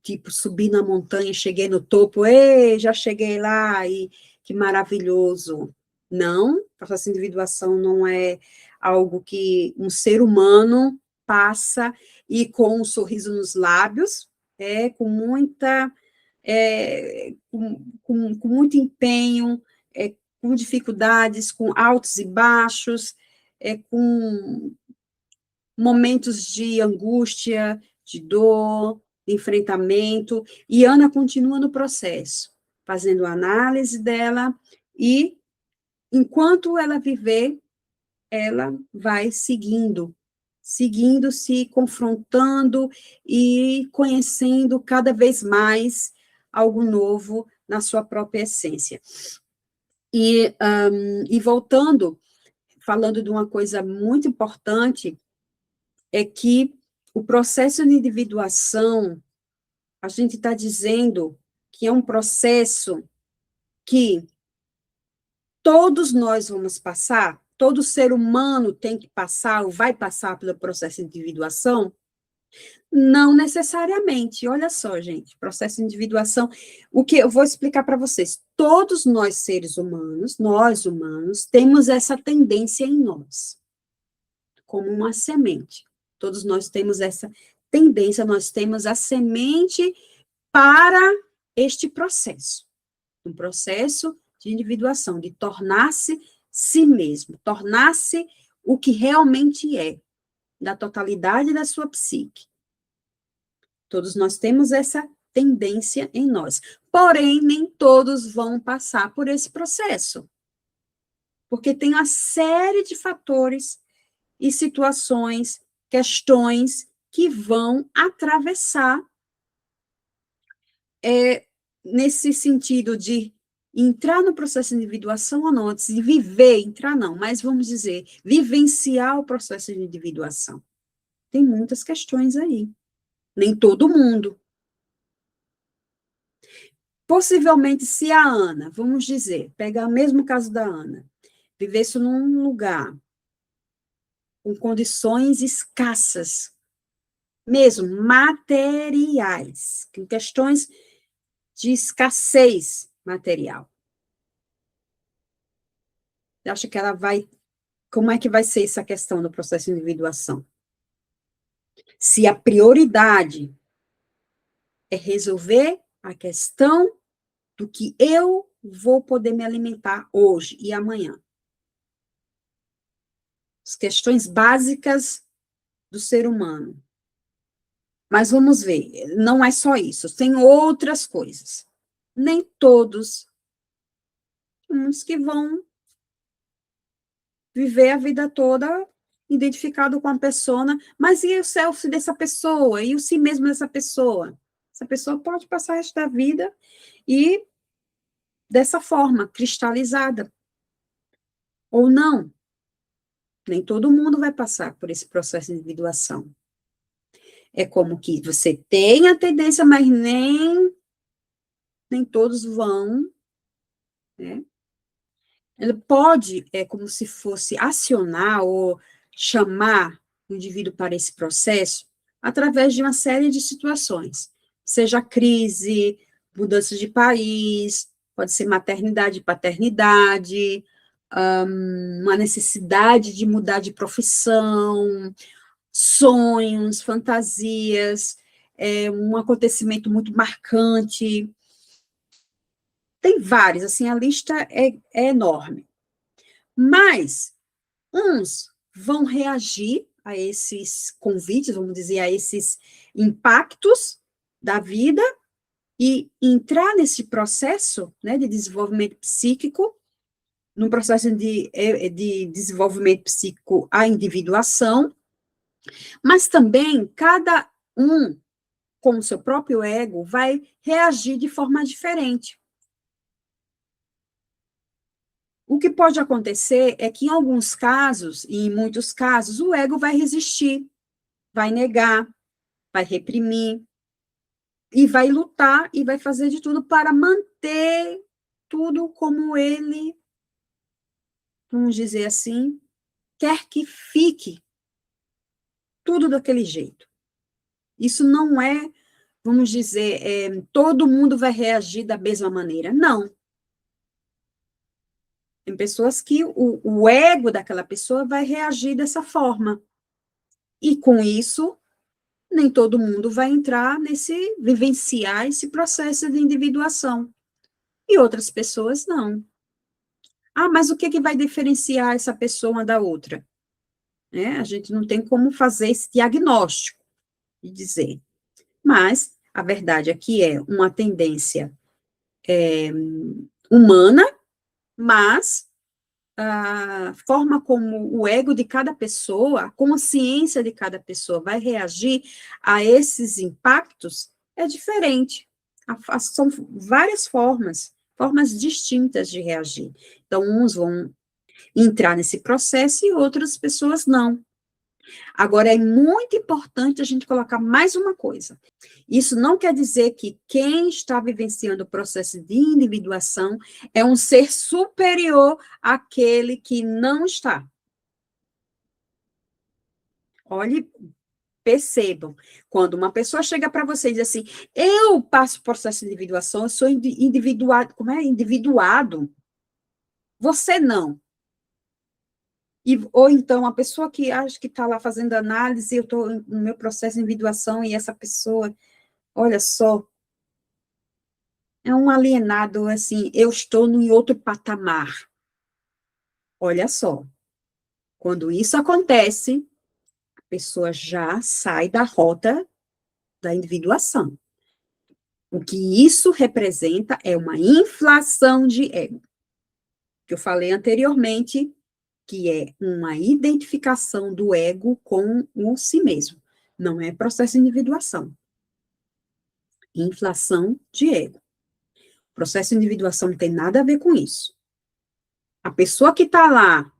tipo, subir na montanha, cheguei no topo, ei, já cheguei lá, e que maravilhoso. Não, o processo de individuação não é algo que um ser humano passa e com um sorriso nos lábios, com muita, com muito empenho, com dificuldades, com altos e baixos, com momentos de angústia, de dor, de enfrentamento, e Ana continua no processo, fazendo a análise dela, e enquanto ela viver, ela vai seguindo, se confrontando e conhecendo cada vez mais algo novo na sua própria essência. E voltando, falando de uma coisa muito importante, é que o processo de individuação, a gente está dizendo que é um processo que todos nós vamos passar, todo ser humano tem que passar, ou vai passar pelo processo de individuação? Não necessariamente. Olha só, gente, processo de individuação, o que eu vou explicar para vocês. Todos nós, seres humanos, nós humanos, temos essa tendência em nós, como uma semente. Todos nós temos essa tendência, nós temos a semente para este processo, um processo de individuação, de tornar-se si mesmo, tornar-se o que realmente é, da totalidade da sua psique. Todos nós temos essa tendência em nós. Porém, nem todos vão passar por esse processo, porque tem uma série de fatores e situações, questões que vão atravessar nesse sentido de entrar no processo de individuação ou não, antes de viver, entrar não, mas vamos dizer, vivenciar o processo de individuação. Tem muitas questões aí. Nem todo mundo. Possivelmente, se a Ana, vamos dizer, pegar o mesmo caso da Ana, vivesse num lugar com condições escassas, mesmo materiais, com questões de escassez material. Você acha que ela vai... Como é que vai ser essa questão do processo de individuação? Se a prioridade é resolver a questão do que eu vou poder me alimentar hoje e amanhã. As questões básicas do ser humano. Mas vamos ver, não é só isso, tem outras coisas. Nem todos, uns que vão viver a vida toda identificado com a persona, mas e o self dessa pessoa? E o si mesmo dessa pessoa? Essa pessoa pode passar o resto da vida e dessa forma, cristalizada. Ou não. Nem todo mundo vai passar por esse processo de individuação. É como que você tem a tendência, mas nem todos vão, né? Ele pode, como se fosse acionar ou chamar o indivíduo para esse processo através de uma série de situações, seja crise, mudança de país, pode ser maternidade, paternidade, uma necessidade de mudar de profissão, sonhos, fantasias, um acontecimento muito marcante. Tem vários, assim, a lista é enorme. Mas uns vão reagir a esses convites, vamos dizer, a esses impactos da vida e entrar nesse processo, né, de desenvolvimento psíquico, num processo de desenvolvimento psíquico, a individuação, mas também cada um, com o seu próprio ego, vai reagir de forma diferente. O que pode acontecer é que, em alguns casos, e em muitos casos, o ego vai resistir, vai negar, vai reprimir, e vai lutar, e vai fazer de tudo para manter tudo como ele, vamos dizer assim, quer que fique tudo daquele jeito. Isso não é, vamos dizer, todo mundo vai reagir da mesma maneira. Não. Tem pessoas que o ego daquela pessoa vai reagir dessa forma. E com isso, nem todo mundo vai entrar vivenciar esse processo de individuação. E outras pessoas não. Ah, mas o que que vai diferenciar essa pessoa uma da outra? A gente não tem como fazer esse diagnóstico e dizer. Mas a verdade aqui é uma tendência humana, mas a forma como o ego de cada pessoa, a consciência de cada pessoa vai reagir a esses impactos é diferente. São várias formas distintas de reagir. Então, uns vão entrar nesse processo e outras pessoas não. Agora, é muito importante a gente colocar mais uma coisa. Isso não quer dizer que quem está vivenciando o processo de individuação é um ser superior àquele que não está. Olhe, percebam, quando uma pessoa chega para você e diz assim, eu passo o processo de individuação, eu sou individuado, como é? Individuado. Você não. Ou então, a pessoa que acha que está lá fazendo análise, eu estou no meu processo de individuação, e essa pessoa, olha só, é um alienado, assim, eu estou em outro patamar. Olha só, quando isso acontece, a pessoa já sai da rota da individuação. O que isso representa é uma inflação de ego, que eu falei anteriormente, que é uma identificação do ego com o si mesmo. Não é processo de individuação. Inflação de ego. Processo de individuação não tem nada a ver com isso. A pessoa que está lá,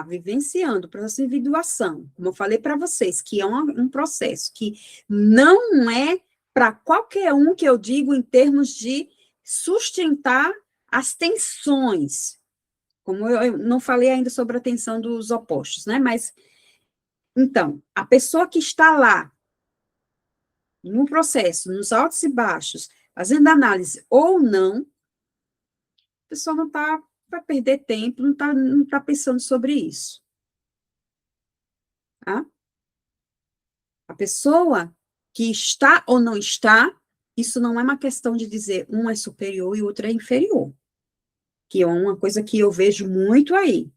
vivenciando o processo de individuação, como eu falei para vocês, que é um processo que não é para qualquer um, que eu digo em termos de sustentar as tensões, como eu não falei ainda sobre a tensão dos opostos, né? Mas, então, a pessoa que está lá, no processo, nos altos e baixos, fazendo análise ou não, a pessoa não vai perder tempo, não tá pensando sobre isso. Tá? A pessoa que está ou não está, isso não é uma questão de dizer um é superior e o outro é inferior, que é uma coisa que eu vejo muito aí.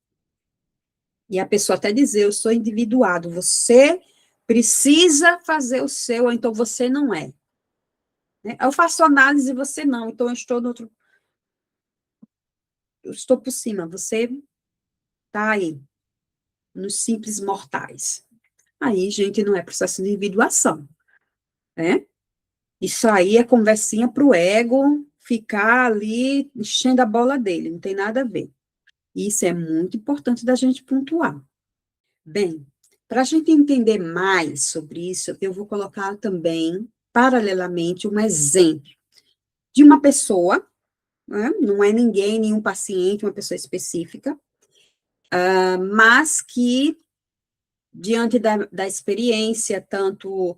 E a pessoa até dizer, eu sou individuado, você precisa fazer o seu, ou então você não é. Eu faço análise e você não, então eu estou por cima, você está aí, nos simples mortais. Aí, gente, não é processo de individuação, né? Isso aí é conversinha para o ego ficar ali enchendo a bola dele, não tem nada a ver. Isso é muito importante da gente pontuar. Bem, para a gente entender mais sobre isso, eu vou colocar também, paralelamente, um exemplo de uma pessoa, né? Não é ninguém, nenhum paciente, uma pessoa específica, mas que, diante da experiência, tanto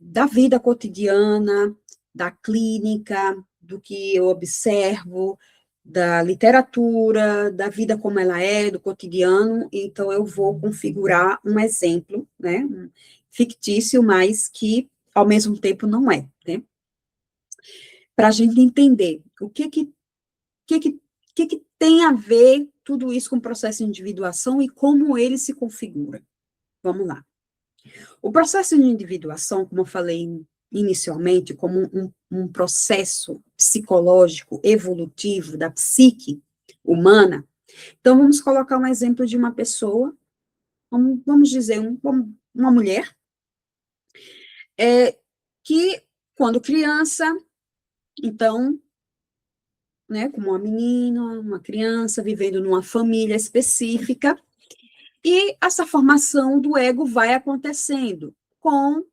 da vida cotidiana, da clínica, do que eu observo, da literatura, da vida como ela é, do cotidiano, então eu vou configurar um exemplo, né, fictício, mas que ao mesmo tempo não é, né, para a gente entender o que tem a ver tudo isso com o processo de individuação e como ele se configura. Vamos lá. O processo de individuação, como eu falei inicialmente, como um processo psicológico, evolutivo da psique humana, então vamos colocar um exemplo de uma pessoa, vamos dizer, uma mulher, que quando criança, então, né, como uma menina, uma criança, vivendo numa família específica, e essa formação do ego vai acontecendo com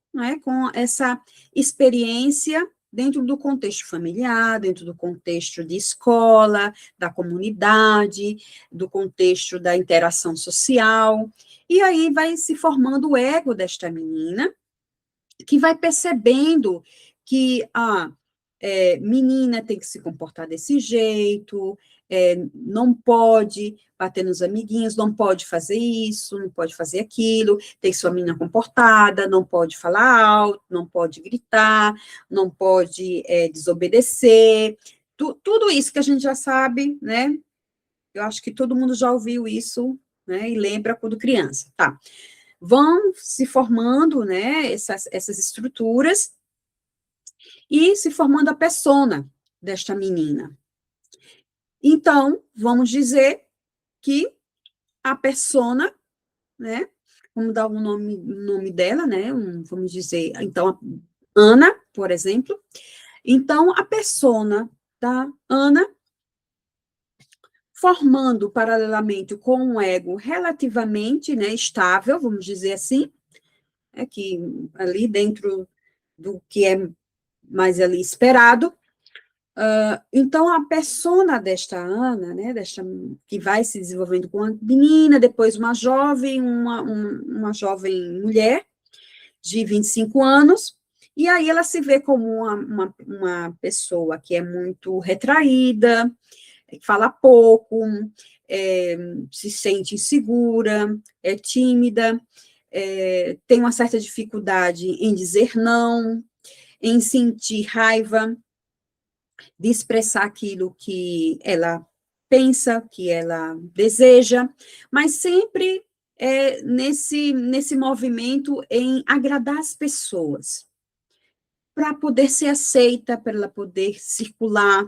essa experiência dentro do contexto familiar, dentro do contexto de escola, da comunidade, do contexto da interação social, e aí vai se formando o ego desta menina, que vai percebendo que menina tem que se comportar desse jeito, não pode bater nos amiguinhos, não pode fazer isso, não pode fazer aquilo, tem que ser uma menina comportada, não pode falar alto, não pode gritar, não pode desobedecer, tudo isso que a gente já sabe, né? Eu acho que todo mundo já ouviu isso, né? E lembra quando criança, tá? Vão se formando, né, essas estruturas, e se formando a persona desta menina. Então, vamos dizer que a persona, né, vamos dar o nome dela, né, vamos dizer, então, Ana, por exemplo. Então, a persona da Ana, formando paralelamente com um ego relativamente, né, estável, vamos dizer assim, que ali dentro do que é mais ali esperado. Então, a persona desta Ana, né, que vai se desenvolvendo com uma menina, depois uma jovem, uma jovem mulher de 25 anos, e aí ela se vê como uma pessoa que é muito retraída, que fala pouco, se sente insegura, é tímida, tem uma certa dificuldade em dizer não, em sentir raiva, de expressar aquilo que ela pensa, que ela deseja, mas sempre nesse movimento em agradar as pessoas, para poder ser aceita, para ela poder circular,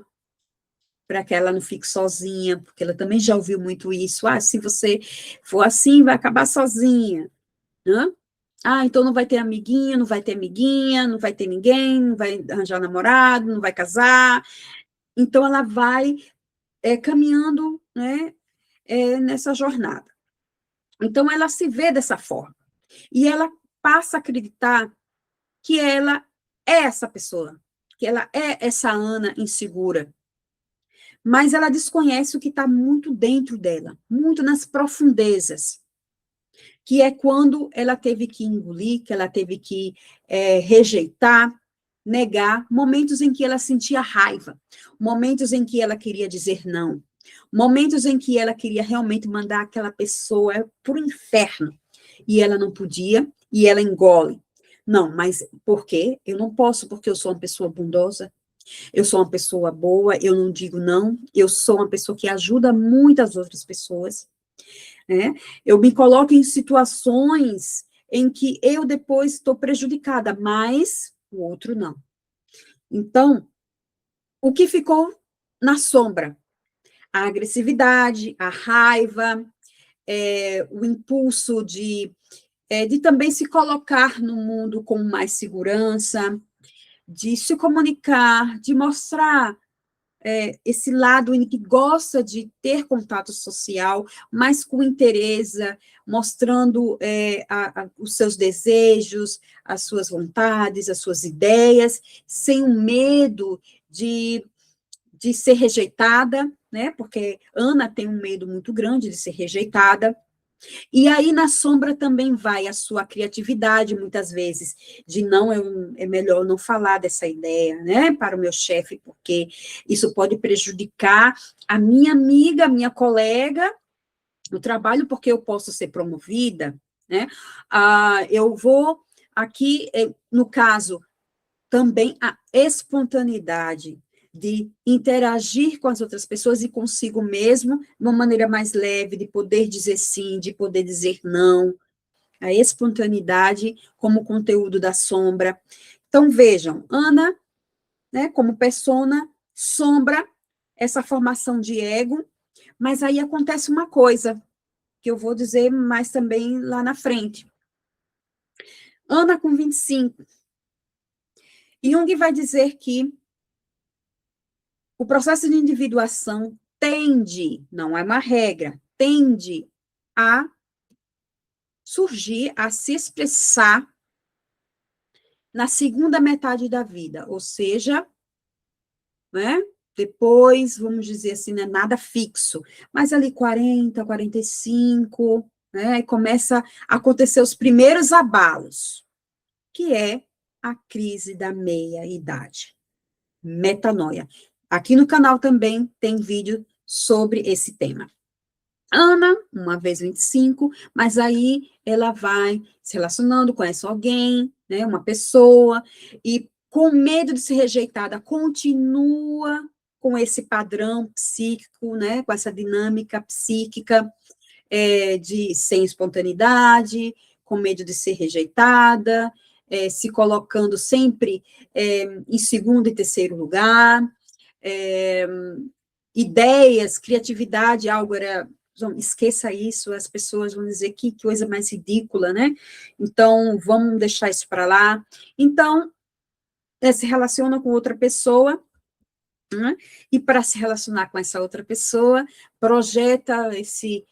para que ela não fique sozinha, porque ela também já ouviu muito isso, se você for assim, vai acabar sozinha, né? Então não vai ter amiguinha, não vai ter amiguinha, não vai ter ninguém, não vai arranjar namorado, não vai casar. Então, ela vai caminhando, né, nessa jornada. Então, ela se vê dessa forma. E ela passa a acreditar que ela é essa pessoa, que ela é essa Ana insegura. Mas ela desconhece o que está muito dentro dela, muito nas profundezas, que é quando ela teve que engolir, que ela teve que rejeitar, negar, momentos em que ela sentia raiva, momentos em que ela queria dizer não, momentos em que ela queria realmente mandar aquela pessoa para o inferno, e ela não podia, e ela engole. Não, mas por quê? Eu não posso, porque eu sou uma pessoa bondosa, eu sou uma pessoa boa, eu não digo não, eu sou uma pessoa que ajuda muitas outras pessoas, né? Eu me coloco em situações em que eu depois estou prejudicada, mas o outro não. Então, o que ficou na sombra? A agressividade, a raiva, o impulso de também se colocar no mundo com mais segurança, de se comunicar, de mostrar esse lado em que gosta de ter contato social, mas com interesse, mostrando os seus desejos, as suas vontades, as suas ideias, sem o medo de ser rejeitada, né? Porque Ana tem um medo muito grande de ser rejeitada. E aí, na sombra, também vai a sua criatividade, muitas vezes, de não, é melhor não falar dessa ideia, né, para o meu chefe, porque isso pode prejudicar a minha amiga, a minha colega, no trabalho, porque eu posso ser promovida, né, eu vou aqui, no caso, também a espontaneidade de interagir com as outras pessoas e consigo mesmo, de uma maneira mais leve, de poder dizer sim, de poder dizer não, a espontaneidade como conteúdo da sombra. Então, vejam, Ana, né, como persona, sombra, essa formação de ego, mas aí acontece uma coisa, que eu vou dizer mais também lá na frente. Ana com 25. Jung vai dizer que o processo de individuação tende, não é uma regra, tende a surgir, a se expressar na segunda metade da vida, ou seja, né? Depois, vamos dizer assim, não é nada fixo, mas ali 40, 45, né? E começa a acontecer os primeiros abalos, que é a crise da meia-idade, metanoia. Aqui no canal também tem vídeo sobre esse tema. Ana, uma vez 25, mas aí ela vai se relacionando, conhece alguém, né, uma pessoa, e com medo de ser rejeitada, continua com esse padrão psíquico, né, com essa dinâmica psíquica de sem espontaneidade, com medo de ser rejeitada, se colocando sempre em segundo e terceiro lugar, é, ideias, criatividade, algo era esqueça isso, as pessoas vão dizer que coisa mais ridícula, né? Então, vamos deixar isso para lá. Então, se relaciona com outra pessoa, né? E para se relacionar com essa outra pessoa, projeta esse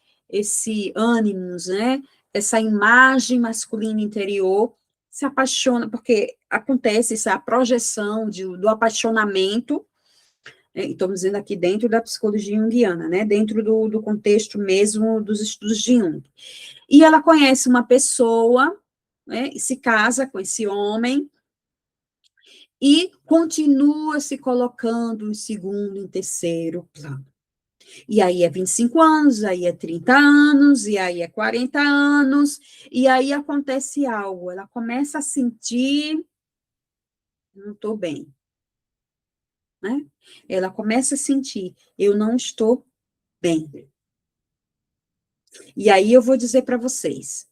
ânimos, né? Essa imagem masculina interior, se apaixona, porque acontece essa projeção do apaixonamento, estamos dizendo aqui dentro da psicologia junguiana, né, dentro do contexto mesmo dos estudos de Jung. E ela conhece uma pessoa, né, e se casa com esse homem, e continua se colocando em segundo, em terceiro plano. E aí é 25 anos, aí é 30 anos, e aí é 40 anos, e aí acontece algo, ela começa a sentir, não estou bem, né? Ela começa a sentir, eu não estou bem. E aí eu vou dizer para vocês,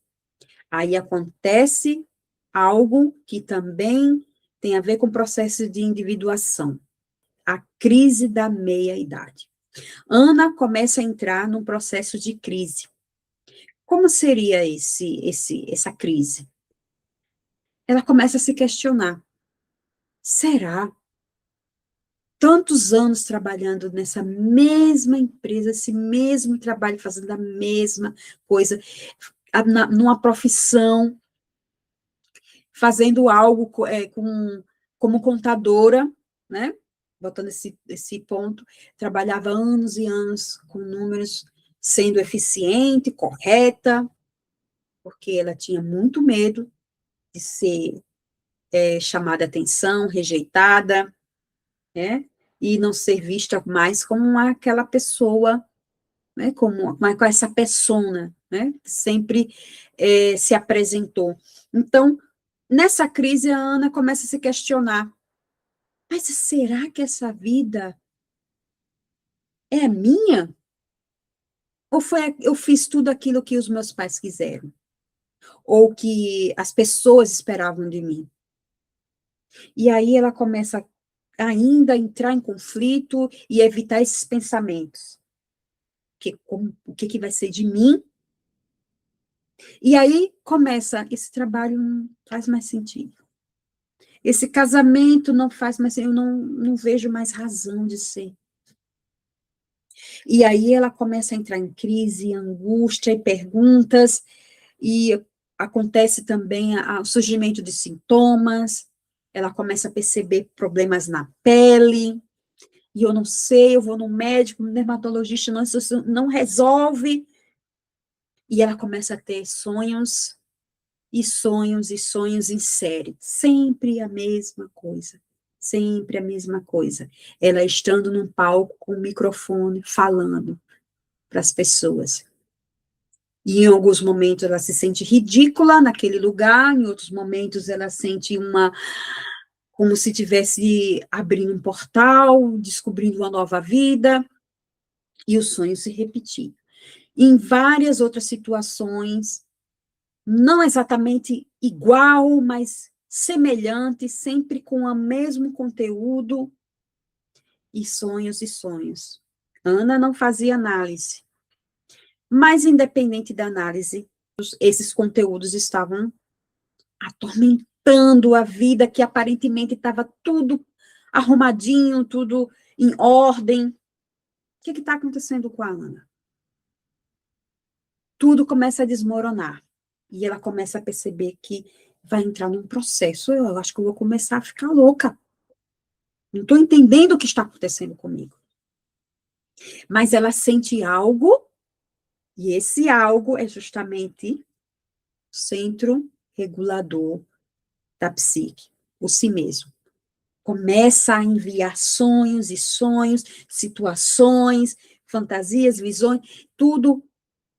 aí acontece algo que também tem a ver com o processo de individuação, a crise da meia-idade. Ana começa a entrar num processo de crise. Como seria essa crise? Ela começa a se questionar, será? Tantos anos trabalhando nessa mesma empresa, esse mesmo trabalho, fazendo a mesma coisa, numa profissão, fazendo algo como contadora, né? Botando esse ponto, trabalhava anos e anos com números, sendo eficiente, correta, porque ela tinha muito medo de ser chamada atenção, rejeitada, né? E não ser vista mais como aquela pessoa, né? Com essa persona, né? Que sempre se apresentou. Então, nessa crise, a Ana começa a se questionar, mas será que essa vida é minha? Ou eu fiz tudo aquilo que os meus pais quiseram? Ou que as pessoas esperavam de mim? E aí ela começa ainda a entrar em conflito e evitar esses pensamentos. O que vai ser de mim? E aí começa, esse trabalho não faz mais sentido. Esse casamento não faz mais sentido, eu não vejo mais razão de ser. E aí ela começa a entrar em crise, angústia e perguntas, e acontece também o surgimento de sintomas, ela começa a perceber problemas na pele, e eu não sei, eu vou no médico, no dermatologista, não, isso não resolve, e ela começa a ter sonhos, e sonhos, e sonhos em série, sempre a mesma coisa. Sempre a mesma coisa. Ela estando num palco com um microfone, falando para as pessoas. E em alguns momentos ela se sente ridícula naquele lugar, em outros momentos ela sente como se tivesse abrindo um portal, descobrindo uma nova vida, e o sonho se repetir. Em várias outras situações, não exatamente igual, mas semelhante, sempre com o mesmo conteúdo, e sonhos e sonhos. Ana não fazia análise, mas independente da análise, esses conteúdos estavam atormentando a vida que aparentemente estava tudo arrumadinho, tudo em ordem. O que está acontecendo com a Ana? Tudo começa a desmoronar. E ela começa a perceber que vai entrar num processo. Eu acho que eu vou começar a ficar louca. Não estou entendendo o que está acontecendo comigo. Mas ela sente algo, e esse algo é justamente o centro regulador da psique, o si mesmo. Começa a enviar sonhos e sonhos, situações, fantasias, visões, tudo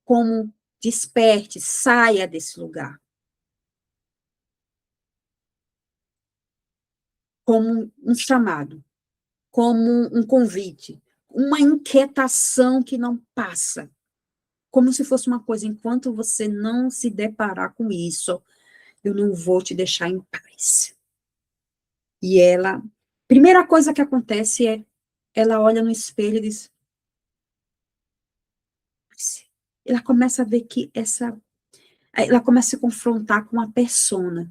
como desperte, saia desse lugar. Como um chamado, como um convite, uma inquietação que não passa. Como se fosse uma coisa, enquanto você não se deparar com isso, eu não vou te deixar em paz. E ela, primeira coisa que acontece é, ela olha no espelho e diz, ela começa a ver que ela começa a se confrontar com a persona.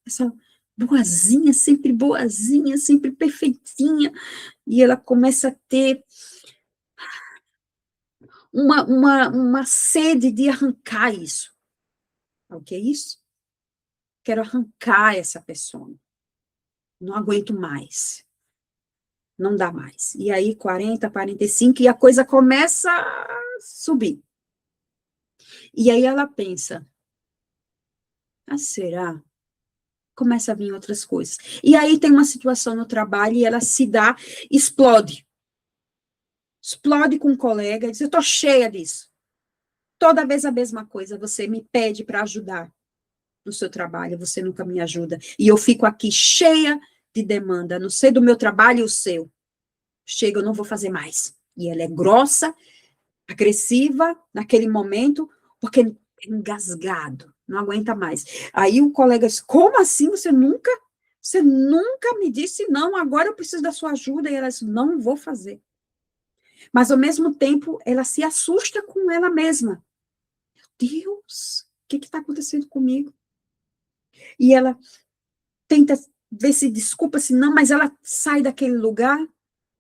Essa boazinha, sempre perfeitinha, e ela começa a ter uma sede de arrancar isso. O que é isso? Quero arrancar essa persona. Não aguento mais. Não dá mais. E aí, 40, 45, e a coisa começa a subir. E aí ela pensa, será? Começa a vir outras coisas. E aí tem uma situação no trabalho e ela se dá, explode. Explode com um colega e diz, eu tô cheia disso. Toda vez a mesma coisa, você me pede para ajudar no seu trabalho, você nunca me ajuda. E eu fico aqui cheia de demanda, não sei do meu trabalho e o seu. Chega, eu não vou fazer mais. E ela é grossa, agressiva naquele momento, porque é engasgado, não aguenta mais. Aí o colega diz, como assim? Você nunca me disse não, agora eu preciso da sua ajuda. E ela diz, não vou fazer. Mas, ao mesmo tempo, ela se assusta com ela mesma. Deus, o que está acontecendo comigo? E ela tenta ver se desculpa, se não, mas ela sai daquele lugar,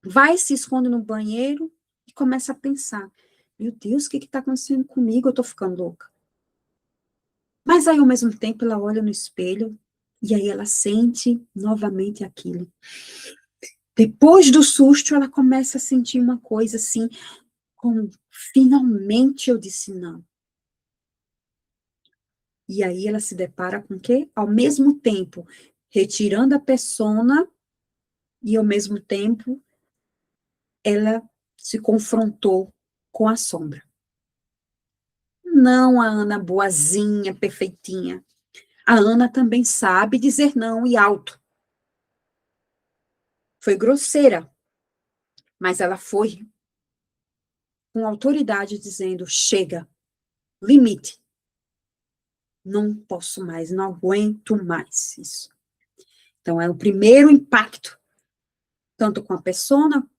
vai, se esconde no banheiro e começa a pensar, meu Deus, o que está acontecendo comigo? Eu estou ficando louca. Mas aí, ao mesmo tempo, ela olha no espelho e aí ela sente novamente aquilo. Depois do susto, ela começa a sentir uma coisa assim, como, finalmente eu disse não. E aí ela se depara com o quê? Ao mesmo tempo, retirando a persona e, ao mesmo tempo, ela se confrontou com a sombra. Não a Ana boazinha, perfeitinha. A Ana também sabe dizer não e alto. Foi grosseira, mas ela foi com autoridade dizendo, chega, limite. Não posso mais, não aguento mais isso. Então, é o primeiro impacto, tanto com a persona,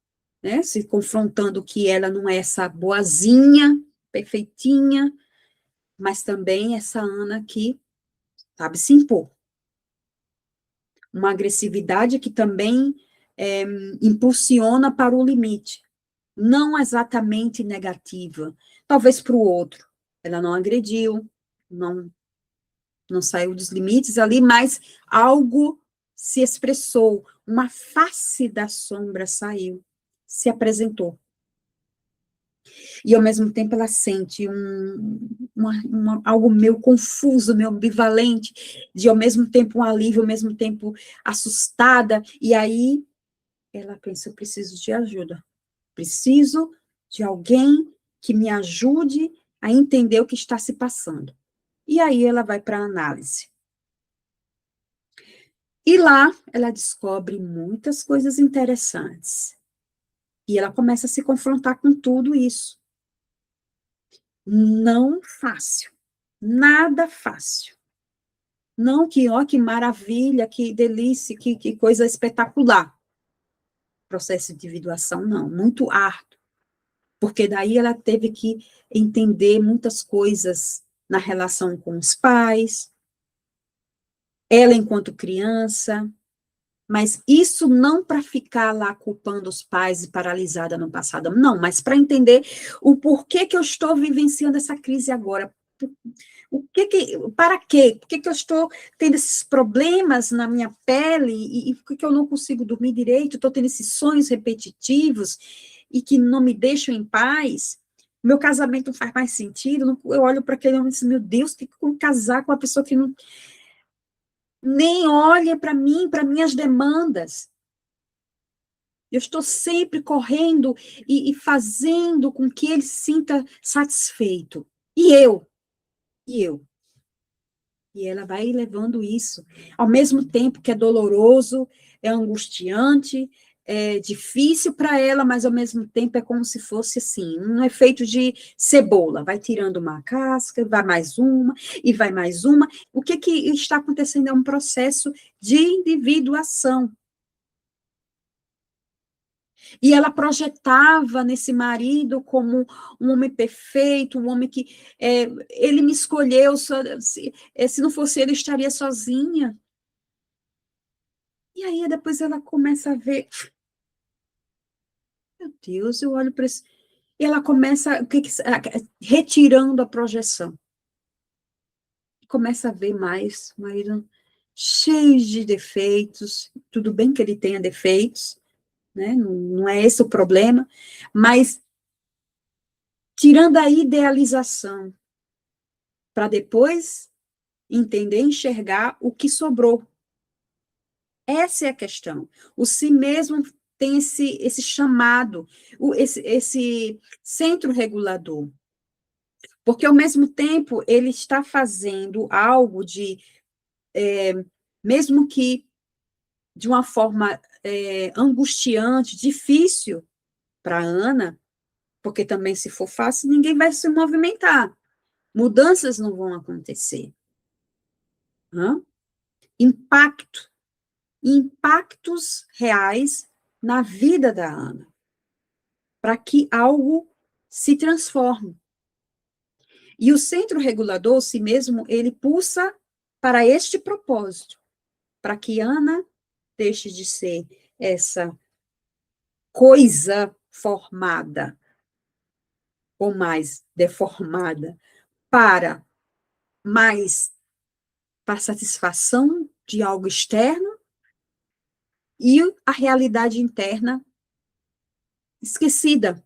né, se confrontando que ela não é essa boazinha, perfeitinha, mas também essa Ana que sabe se impor. Uma agressividade que também impulsiona para o limite, não exatamente negativa, talvez para o outro. Ela não agrediu, não saiu dos limites ali, mas algo se expressou, uma face da sombra saiu, se apresentou. E, ao mesmo tempo, ela sente algo meio confuso, meio ambivalente, de, ao mesmo tempo, um alívio, ao mesmo tempo, assustada. E aí, ela pensa, eu preciso de ajuda. Preciso de alguém que me ajude a entender o que está se passando. E aí, ela vai para a análise. E lá, ela descobre muitas coisas interessantes. E ela começa a se confrontar com tudo isso. Não fácil, nada fácil. Não que, ó, que maravilha, que delícia, que coisa espetacular. Processo de individuação, não, muito árduo. Porque daí ela teve que entender muitas coisas na relação com os pais, ela enquanto criança, mas isso não para ficar lá culpando os pais e paralisada no passado, não, mas para entender o porquê que eu estou vivenciando essa crise agora. Para quê? Por que eu estou tendo esses problemas na minha pele e por que eu não consigo dormir direito? Estou tendo esses sonhos repetitivos e que não me deixam em paz? Meu casamento não faz mais sentido? Eu olho para aquele homem e digo, meu Deus, tem que casar com uma pessoa que não nem olha para mim, para minhas demandas. Eu estou sempre correndo e fazendo com que ele se sinta satisfeito. E eu? E eu? E ela vai levando isso. Ao mesmo tempo que é doloroso, é angustiante, é difícil para ela, mas ao mesmo tempo é como se fosse assim, um efeito de cebola. Vai tirando uma casca, vai mais uma, e vai mais uma. O que está acontecendo é um processo de individuação. E ela projetava nesse marido como um homem perfeito, um homem que ele me escolheu, se não fosse ele, eu estaria sozinha. E aí depois ela começa a ver, meu Deus, eu olho para isso. E ela começa retirando a projeção. Começa a ver mais, o marido cheio de defeitos, tudo bem que ele tenha defeitos, né? Não é esse o problema, mas tirando a idealização, para depois entender, enxergar o que sobrou. Essa é a questão. O si mesmo tem esse chamado, esse centro regulador. Porque, ao mesmo tempo, ele está fazendo algo mesmo que de uma forma angustiante, difícil para a Ana, porque também, se for fácil, ninguém vai se movimentar. Mudanças não vão acontecer. Hã? Impactos reais na vida da Ana, para que algo se transforme. E o centro regulador, si mesmo, ele pulsa para este propósito, para que Ana deixe de ser essa coisa formada, ou mais deformada, para mais para satisfação de algo externo e a realidade interna esquecida,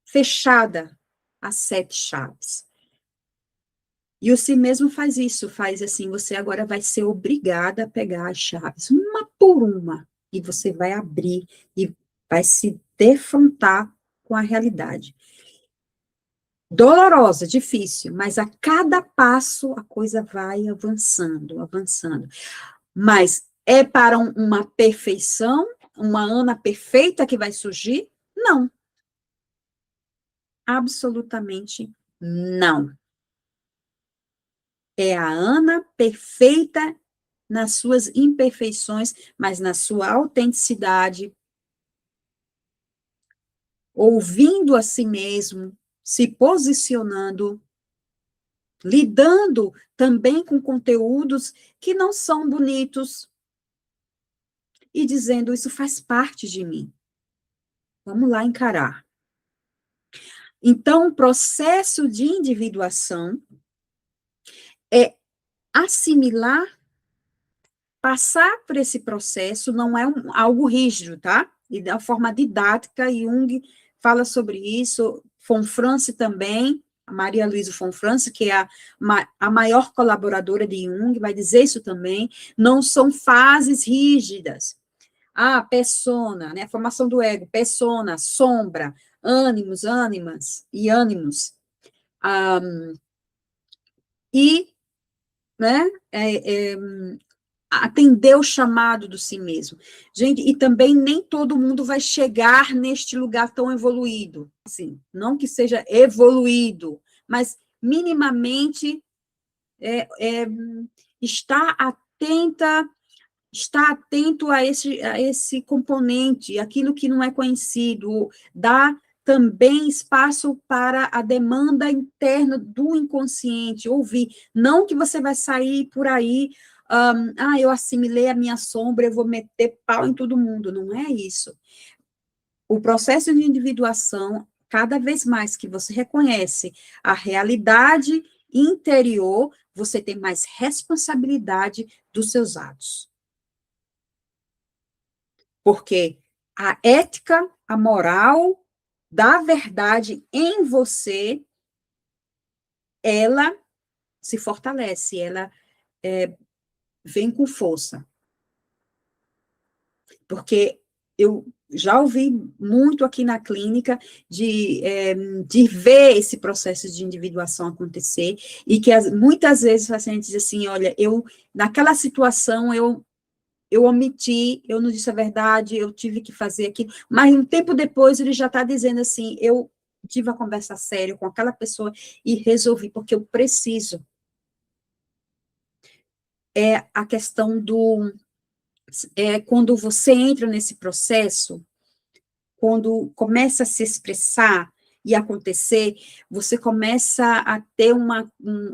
fechada às 7 chaves. E o si mesmo faz isso, faz assim, você agora vai ser obrigada a pegar as chaves, uma por uma, e você vai abrir e vai se defrontar com a realidade. Dolorosa, difícil, mas a cada passo a coisa vai avançando, avançando. Mas é para uma perfeição, uma Ana perfeita que vai surgir? Não. Absolutamente não. É a Ana perfeita nas suas imperfeições, mas na sua autenticidade, ouvindo a si mesmo, se posicionando, lidando também com conteúdos que não são bonitos e dizendo, isso faz parte de mim. Vamos lá encarar. Então, o processo de individuação é assimilar, passar por esse processo, não é algo rígido, tá? E da forma didática, Jung fala sobre isso, Fonfrance também, a Maria Luísa Fonfrance, que é a maior colaboradora de Jung, vai dizer isso também, não são fases rígidas. Persona, né, a formação do ego, persona, sombra, ânimos, ânimas e ânimos. Né, atender o chamado do si mesmo. Gente, e também nem todo mundo vai chegar neste lugar tão evoluído. Assim, não que seja evoluído, mas minimamente está atento a esse componente, aquilo que não é conhecido, dá também espaço para a demanda interna do inconsciente, ouvir, não que você vai sair por aí, eu assimilei a minha sombra, eu vou meter pau em todo mundo, não é isso. O processo de individuação, cada vez mais que você reconhece a realidade interior, você tem mais responsabilidade dos seus atos. Porque a ética, a moral da verdade em você, ela se fortalece, ela vem com força. Porque eu já ouvi muito aqui na clínica de ver esse processo de individuação acontecer, e que muitas vezes o paciente diz assim, olha, naquela situação, eu omiti, eu não disse a verdade, eu tive que fazer aquilo, mas um tempo depois ele já está dizendo assim, eu tive a conversa séria com aquela pessoa e resolvi, porque eu preciso. É a questão quando você entra nesse processo, quando começa a se expressar e acontecer, você começa a ter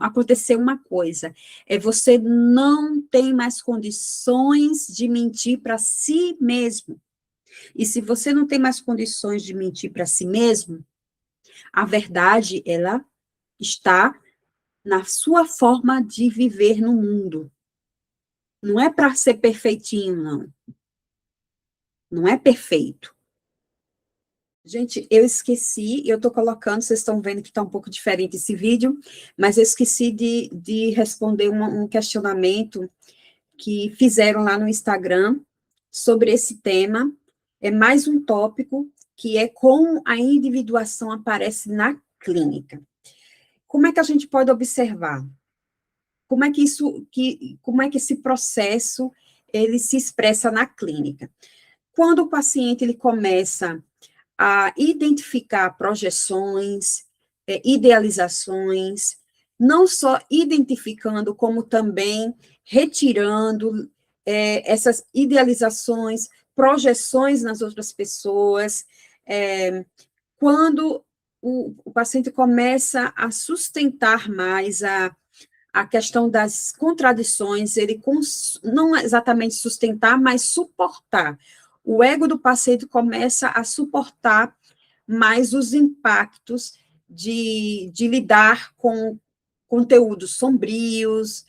acontecer uma coisa, você não tem mais condições de mentir para si mesmo. E se você não tem mais condições de mentir para si mesmo, a verdade, ela está na sua forma de viver no mundo. Não é para ser perfeitinho, não. Não é perfeito. Gente, eu esqueci, eu estou colocando, vocês estão vendo que está um pouco diferente esse vídeo, mas eu esqueci de responder um questionamento que fizeram lá no Instagram sobre esse tema. É mais um tópico, que é como a individuação aparece na clínica. Como é que a gente pode observar? Como é que esse processo ele se expressa na clínica? Quando o paciente ele começa a identificar projeções, idealizações, não só identificando, como também retirando essas idealizações, projeções nas outras pessoas, quando o paciente começa a sustentar mais a questão das contradições, ele não exatamente sustentar, mas suportar. O ego do paciente começa a suportar mais os impactos de lidar com conteúdos sombrios,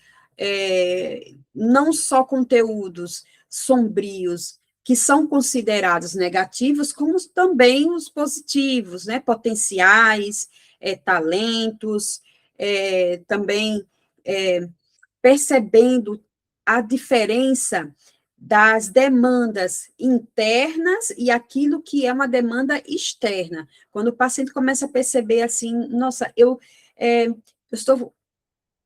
não só conteúdos sombrios que são considerados negativos, como também os positivos, né, potenciais, talentos, também percebendo a diferença das demandas internas e aquilo que é uma demanda externa. Quando o paciente começa a perceber assim, nossa, eu estou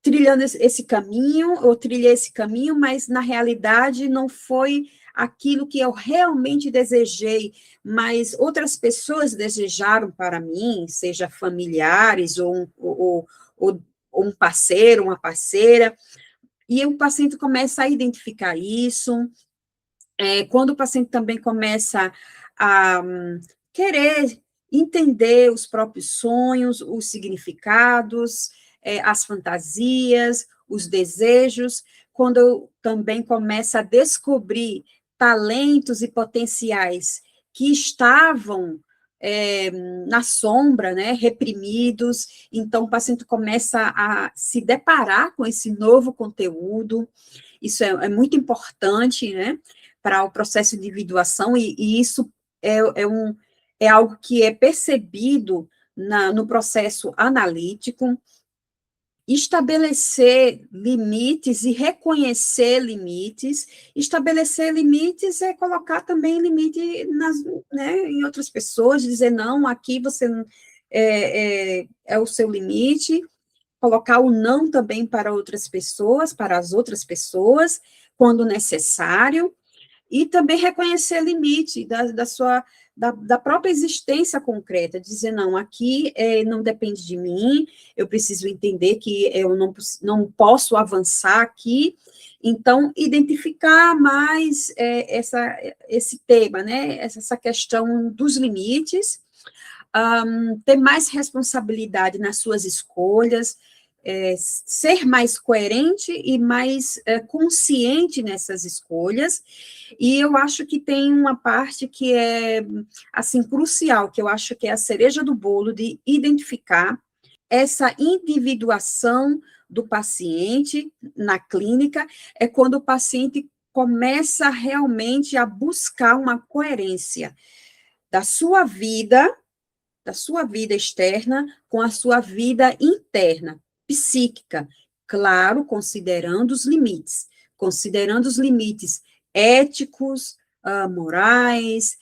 trilhando esse caminho, eu trilhei esse caminho, mas na realidade não foi aquilo que eu realmente desejei, mas outras pessoas desejaram para mim, seja familiares ou um parceiro, uma parceira, e o paciente começa a identificar isso. Quando o paciente também começa a querer entender os próprios sonhos, os significados, as fantasias, os desejos, quando também começa a descobrir talentos e potenciais que estavam na sombra, né, reprimidos, então o paciente começa a se deparar com esse novo conteúdo. Isso é muito importante, né, para o processo de individuação, e isso é algo que é percebido no processo analítico. Estabelecer limites e reconhecer limites. Estabelecer limites é colocar também limite né, em outras pessoas, dizer, não, aqui você é o seu limite, colocar o não também para outras pessoas, para as outras pessoas, quando necessário, e também reconhecer limite da própria existência concreta, dizer, não, aqui não depende de mim, eu preciso entender que eu não posso avançar aqui, então, identificar mais esse tema, né, essa questão dos limites, ter mais responsabilidade nas suas escolhas, ser mais coerente e mais consciente nessas escolhas, e eu acho que tem uma parte que é, assim, crucial, que eu acho que é a cereja do bolo, de identificar essa individuação do paciente na clínica é quando o paciente começa realmente a buscar uma coerência da sua vida externa com a sua vida interna, psíquica, claro, considerando os limites éticos, morais,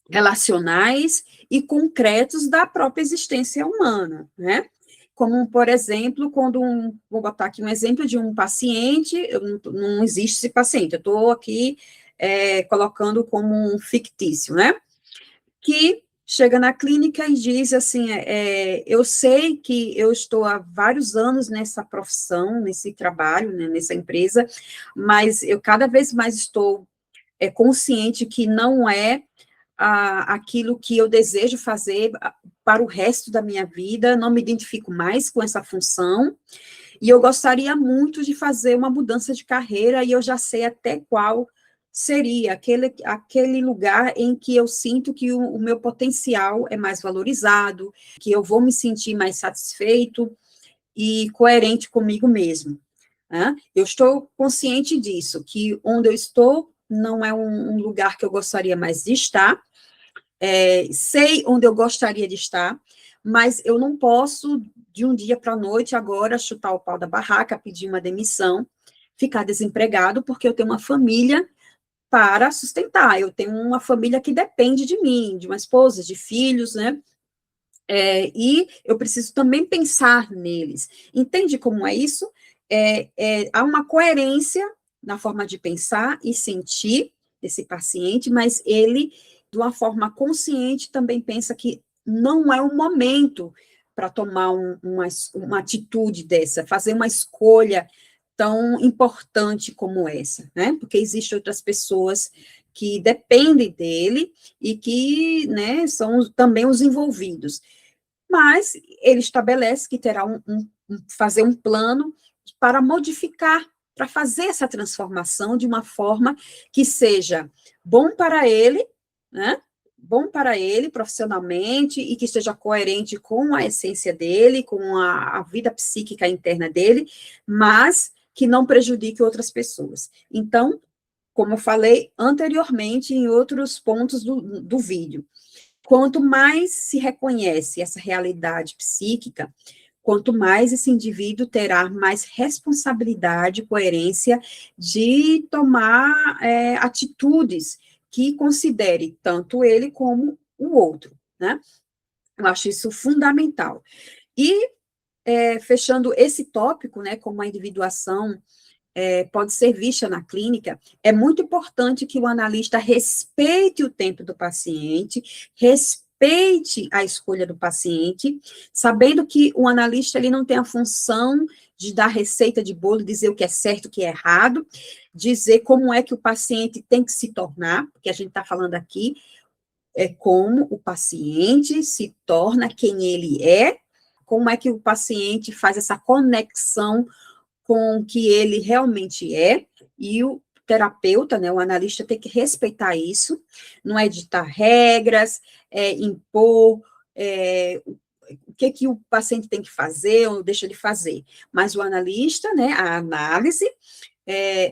relacionais e concretos da própria existência humana, né? Como, por exemplo, vou botar aqui um exemplo de um paciente, não existe esse paciente, eu estou aqui colocando como um fictício, né? Que chega na clínica e diz assim, eu sei que eu estou há vários anos nessa profissão, nesse trabalho, né, nessa empresa, mas eu cada vez mais estou consciente que não é aquilo que eu desejo fazer para o resto da minha vida, não me identifico mais com essa função, e eu gostaria muito de fazer uma mudança de carreira, e eu já sei até qual seria aquele lugar em que eu sinto que o meu potencial é mais valorizado, que eu vou me sentir mais satisfeito e coerente comigo mesmo. Né? Eu estou consciente disso, que onde eu estou não é um lugar que eu gostaria mais de estar, sei onde eu gostaria de estar, mas eu não posso, de um dia para a noite, agora, chutar o pau da barraca, pedir uma demissão, ficar desempregado, porque eu tenho uma família para sustentar, eu tenho uma família que depende de mim, de uma esposa, de filhos, né? E eu preciso também pensar neles. Entende como é isso? Há uma coerência na forma de pensar e sentir desse paciente, mas ele, de uma forma consciente, também pensa que não é o momento para tomar uma atitude dessa, fazer uma escolha tão importante como essa, né? Porque existem outras pessoas que dependem dele e que, né, são também os envolvidos. Mas ele estabelece que terá fazer um plano para modificar, para fazer essa transformação de uma forma que seja bom para ele, né? Bom para ele profissionalmente e que esteja coerente com a essência dele, com a vida psíquica interna dele, mas que não prejudique outras pessoas. Então, como eu falei anteriormente em outros pontos do vídeo, quanto mais se reconhece essa realidade psíquica, quanto mais esse indivíduo terá mais responsabilidade, coerência de tomar atitudes que considere tanto ele como o outro, né? Eu acho isso fundamental. E, fechando esse tópico, né, como a individuação pode ser vista na clínica, é muito importante que o analista respeite o tempo do paciente, respeite a escolha do paciente, sabendo que o analista ele não tem a função de dar receita de bolo, dizer o que é certo, o que é errado, dizer como é que o paciente tem que se tornar, porque a gente está falando aqui como o paciente se torna quem ele é, como é que o paciente faz essa conexão com o que ele realmente é, e o terapeuta, né, o analista tem que respeitar isso, não é ditar regras, impor o que o paciente tem que fazer ou deixa de fazer, mas o analista, né, a análise,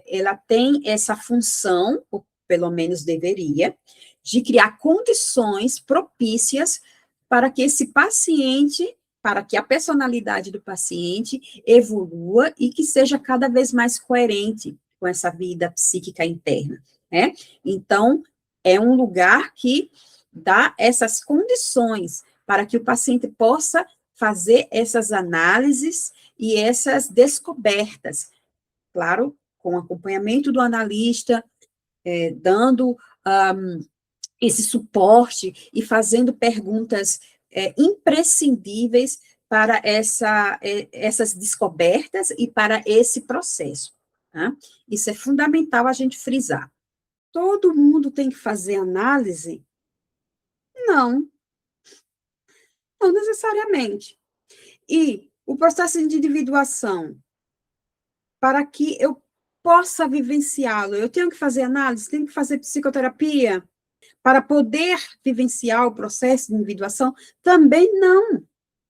ela tem essa função, ou pelo menos deveria, de criar condições propícias para que esse paciente, para que a personalidade do paciente evolua e que seja cada vez mais coerente com essa vida psíquica interna, né? Então, é um lugar que dá essas condições para que o paciente possa fazer essas análises e essas descobertas, claro, com acompanhamento do analista, dando esse suporte e fazendo perguntas imprescindíveis para essas descobertas e para esse processo. Tá? Isso é fundamental a gente frisar. Todo mundo tem que fazer análise? Não, não necessariamente. E o processo de individuação, para que eu possa vivenciá-lo, eu tenho que fazer análise, tenho que fazer psicoterapia, para poder vivenciar o processo de individuação? Também não.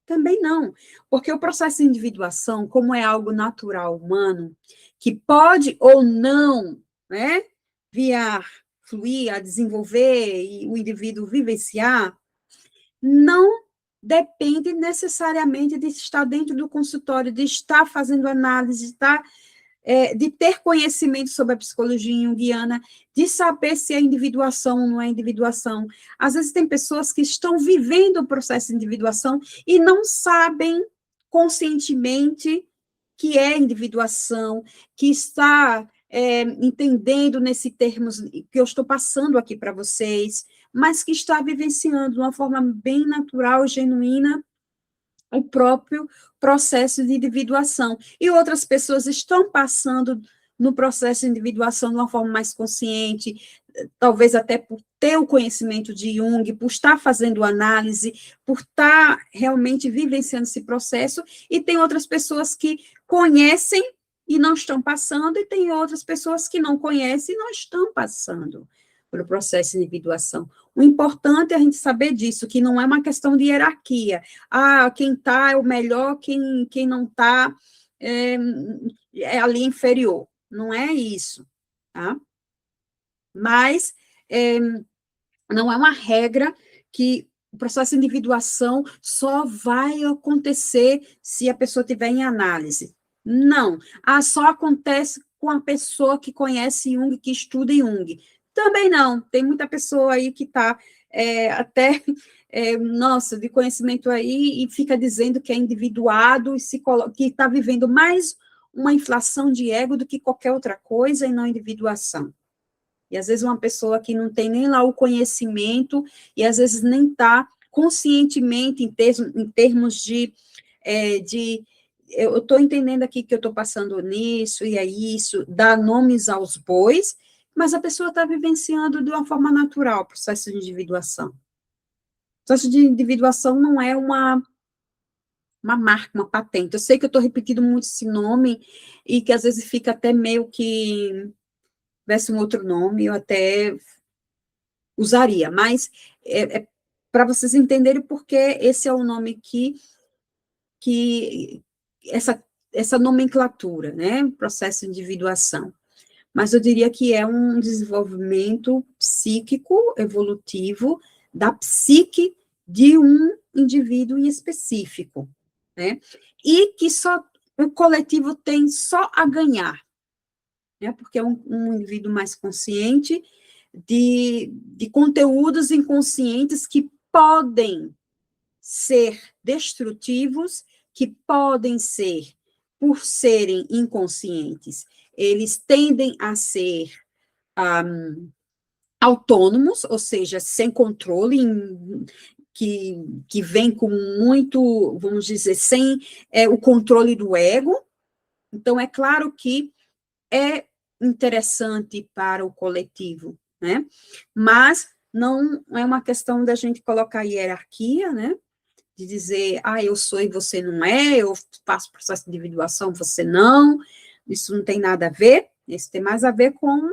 Também não, porque o processo de individuação, como é algo natural humano, que pode ou não, né, viar, fluir, a desenvolver e o indivíduo vivenciar, não depende necessariamente de estar dentro do consultório, de estar fazendo análise, de ter conhecimento sobre a psicologia junguiana, de saber se é individuação ou não é individuação. Às vezes tem pessoas que estão vivendo o processo de individuação e não sabem conscientemente que é individuação, que está entendendo nesse termos que eu estou passando aqui para vocês, mas que está vivenciando de uma forma bem natural, genuína, o próprio processo de individuação. E outras pessoas estão passando no processo de individuação de uma forma mais consciente, talvez até por ter o conhecimento de Jung, por estar fazendo análise, por estar realmente vivenciando esse processo, e tem outras pessoas que conhecem e não estão passando, e tem outras pessoas que não conhecem e não estão passando pelo processo de individuação. O importante é a gente saber disso, que não é uma questão de hierarquia. Ah, quem está é o melhor, quem não está é ali inferior. Não é isso, tá? Mas não é uma regra que o processo de individuação só vai acontecer se a pessoa estiver em análise. Não. Ah, só acontece com a pessoa que conhece Jung, que estuda Jung. Também não. Tem muita pessoa aí que está até, nossa, de conhecimento aí e fica dizendo que é individuado e que está vivendo mais uma inflação de ego do que qualquer outra coisa e não individuação. E às vezes uma pessoa que não tem nem lá o conhecimento e às vezes nem está conscientemente em termos eu estou entendendo aqui que eu estou passando nisso e é isso, dar nomes aos bois, mas a pessoa está vivenciando de uma forma natural o processo de individuação. O processo de individuação não é uma marca, uma patente. Eu sei que eu estou repetindo muito esse nome e que às vezes fica até meio que tivesse um outro nome, eu até usaria, mas para vocês entenderem porque esse é o nome que essa nomenclatura, né, processo de individuação. Mas eu diria que é um desenvolvimento psíquico, evolutivo, da psique de um indivíduo em específico, né, e que só o coletivo tem só a ganhar, né, porque é um indivíduo mais consciente de conteúdos inconscientes que podem ser destrutivos, que podem ser, por serem inconscientes, eles tendem a ser autônomos, ou seja, sem controle, que vem com muito, vamos dizer, sem o controle do ego. Então, é claro que é interessante para o coletivo, né? Mas não é uma questão da gente colocar hierarquia, né? De dizer, eu sou e você não é, eu faço processo de individuação, você não, isso não tem nada a ver, isso tem mais a ver com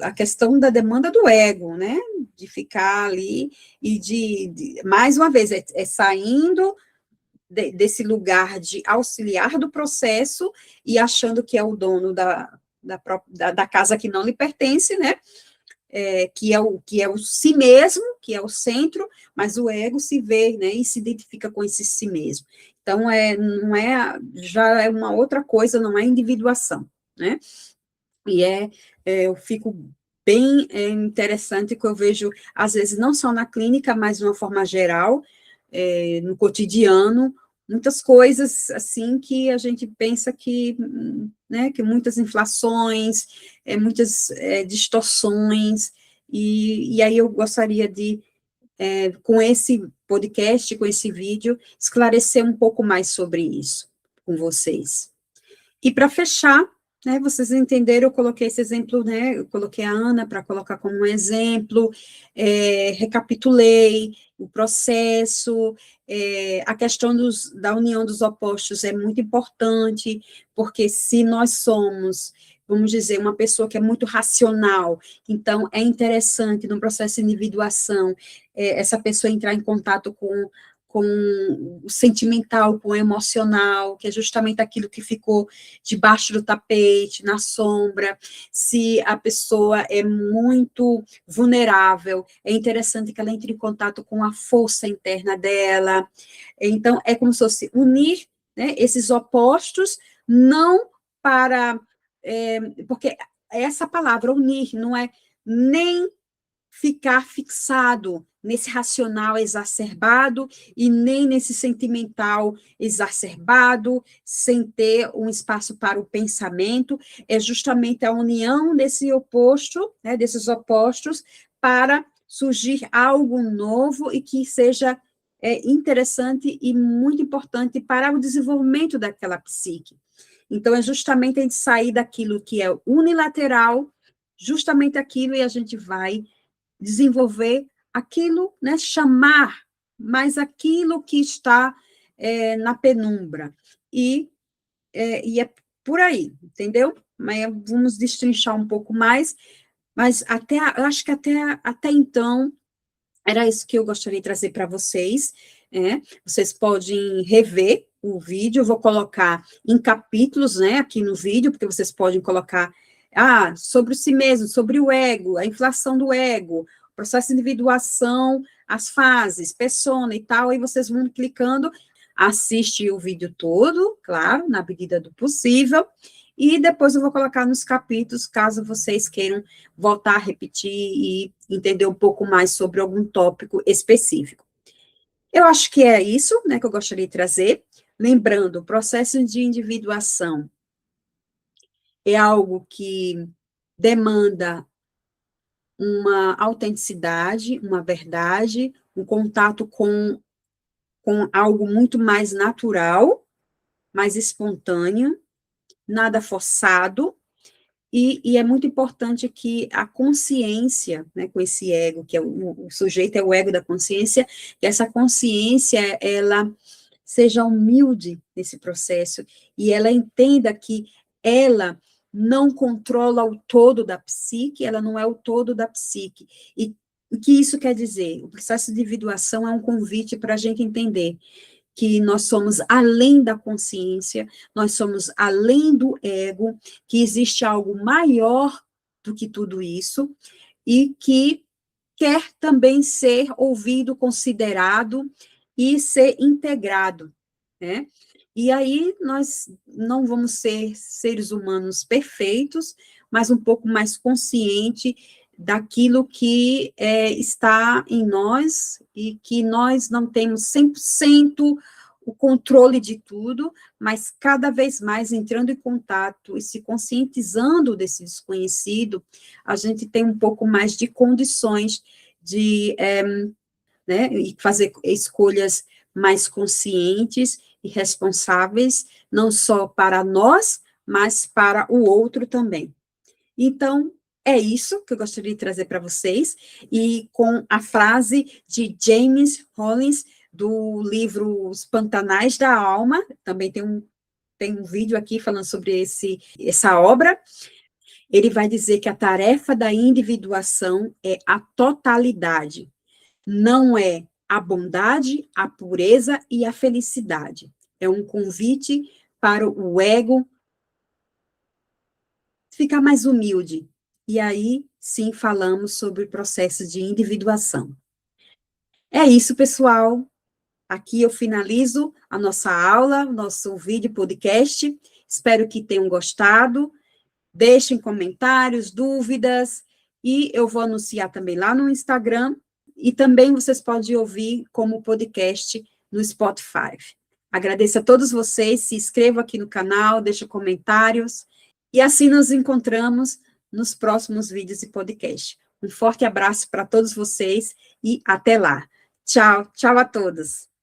a questão da demanda do ego, né? De ficar ali e mais uma vez, saindo desse lugar de auxiliar do processo e achando que é o dono da casa que não lhe pertence, né? Que é o si mesmo, que é o centro, mas o ego se vê, né? E se identifica com esse si mesmo. Então, não já é uma outra coisa, não é individuação, né? E eu fico bem interessante que eu vejo, às vezes, não só na clínica, mas de uma forma geral, no cotidiano, muitas coisas, assim, que a gente pensa que, né, que muitas inflações, muitas distorções, e aí eu gostaria de, com esse podcast, com esse vídeo, esclarecer um pouco mais sobre isso com vocês. E para fechar, né, vocês entenderam, eu coloquei esse exemplo, né, eu coloquei a Ana para colocar como um exemplo, recapitulei o processo, a questão da união dos opostos é muito importante, porque se nós somos, vamos dizer, uma pessoa que é muito racional, então é interessante no processo de individuação essa pessoa entrar em contato com o sentimental, com o emocional, que é justamente aquilo que ficou debaixo do tapete, na sombra. Se a pessoa é muito vulnerável, é interessante que ela entre em contato com a força interna dela. Então, é como se fosse unir, né, esses opostos, não para... porque essa palavra, unir, não é nem ficar fixado nesse racional exacerbado e nem nesse sentimental exacerbado, sem ter um espaço para o pensamento, é justamente a união desse oposto, né, desses opostos, para surgir algo novo e que seja interessante e muito importante para o desenvolvimento daquela psique. Então, é justamente a gente sair daquilo que é unilateral, justamente aquilo, e a gente vai desenvolver aquilo, né, chamar mais aquilo que está na penumbra. E é por aí, entendeu? Mas vamos destrinchar um pouco mais, mas eu acho que até então, era isso que eu gostaria de trazer para vocês. Vocês podem rever o vídeo, eu vou colocar em capítulos, né, aqui no vídeo, porque vocês podem colocar sobre si mesmo, sobre o ego, a inflação do ego, processo de individuação, as fases, persona e tal, aí vocês vão clicando, assiste o vídeo todo, claro, na medida do possível, e depois eu vou colocar nos capítulos, caso vocês queiram voltar a repetir e entender um pouco mais sobre algum tópico específico. Eu acho que é isso, né, que eu gostaria de trazer. Lembrando, o processo de individuação é algo que demanda uma autenticidade, uma verdade, um contato com algo muito mais natural, mais espontâneo, nada forçado, e é muito importante que a consciência, né, com esse ego, que é o sujeito é o ego da consciência, que essa consciência, ela seja humilde nesse processo, e ela entenda que ela não controla o todo da psique, ela não é o todo da psique. E o que isso quer dizer? O processo de individuação é um convite para a gente entender que nós somos além da consciência, nós somos além do ego, que existe algo maior do que tudo isso, e que quer também ser ouvido, considerado e ser integrado, né? E aí nós não vamos ser seres humanos perfeitos, mas um pouco mais consciente daquilo que está em nós e que nós não temos 100% o controle de tudo, mas cada vez mais entrando em contato e se conscientizando desse desconhecido, a gente tem um pouco mais de condições de né, e fazer escolhas mais conscientes e responsáveis, não só para nós, mas para o outro também. Então, é isso que eu gostaria de trazer para vocês, e com a frase de James Hollis, do livro Os Pantanais da Alma, também tem um vídeo aqui falando sobre essa obra. Ele vai dizer que a tarefa da individuação é a totalidade, não é a bondade, a pureza e a felicidade. É um convite para o ego ficar mais humilde. E aí, sim, falamos sobre o processo de individuação. É isso, pessoal. Aqui eu finalizo a nossa aula, nosso vídeo podcast. Espero que tenham gostado. Deixem comentários, dúvidas, e eu vou anunciar também lá no Instagram, e também vocês podem ouvir como podcast no Spotify. Agradeço a todos vocês, se inscrevam aqui no canal, deixem comentários, e assim nos encontramos nos próximos vídeos e podcast. Um forte abraço para todos vocês, e até lá. Tchau, tchau a todos.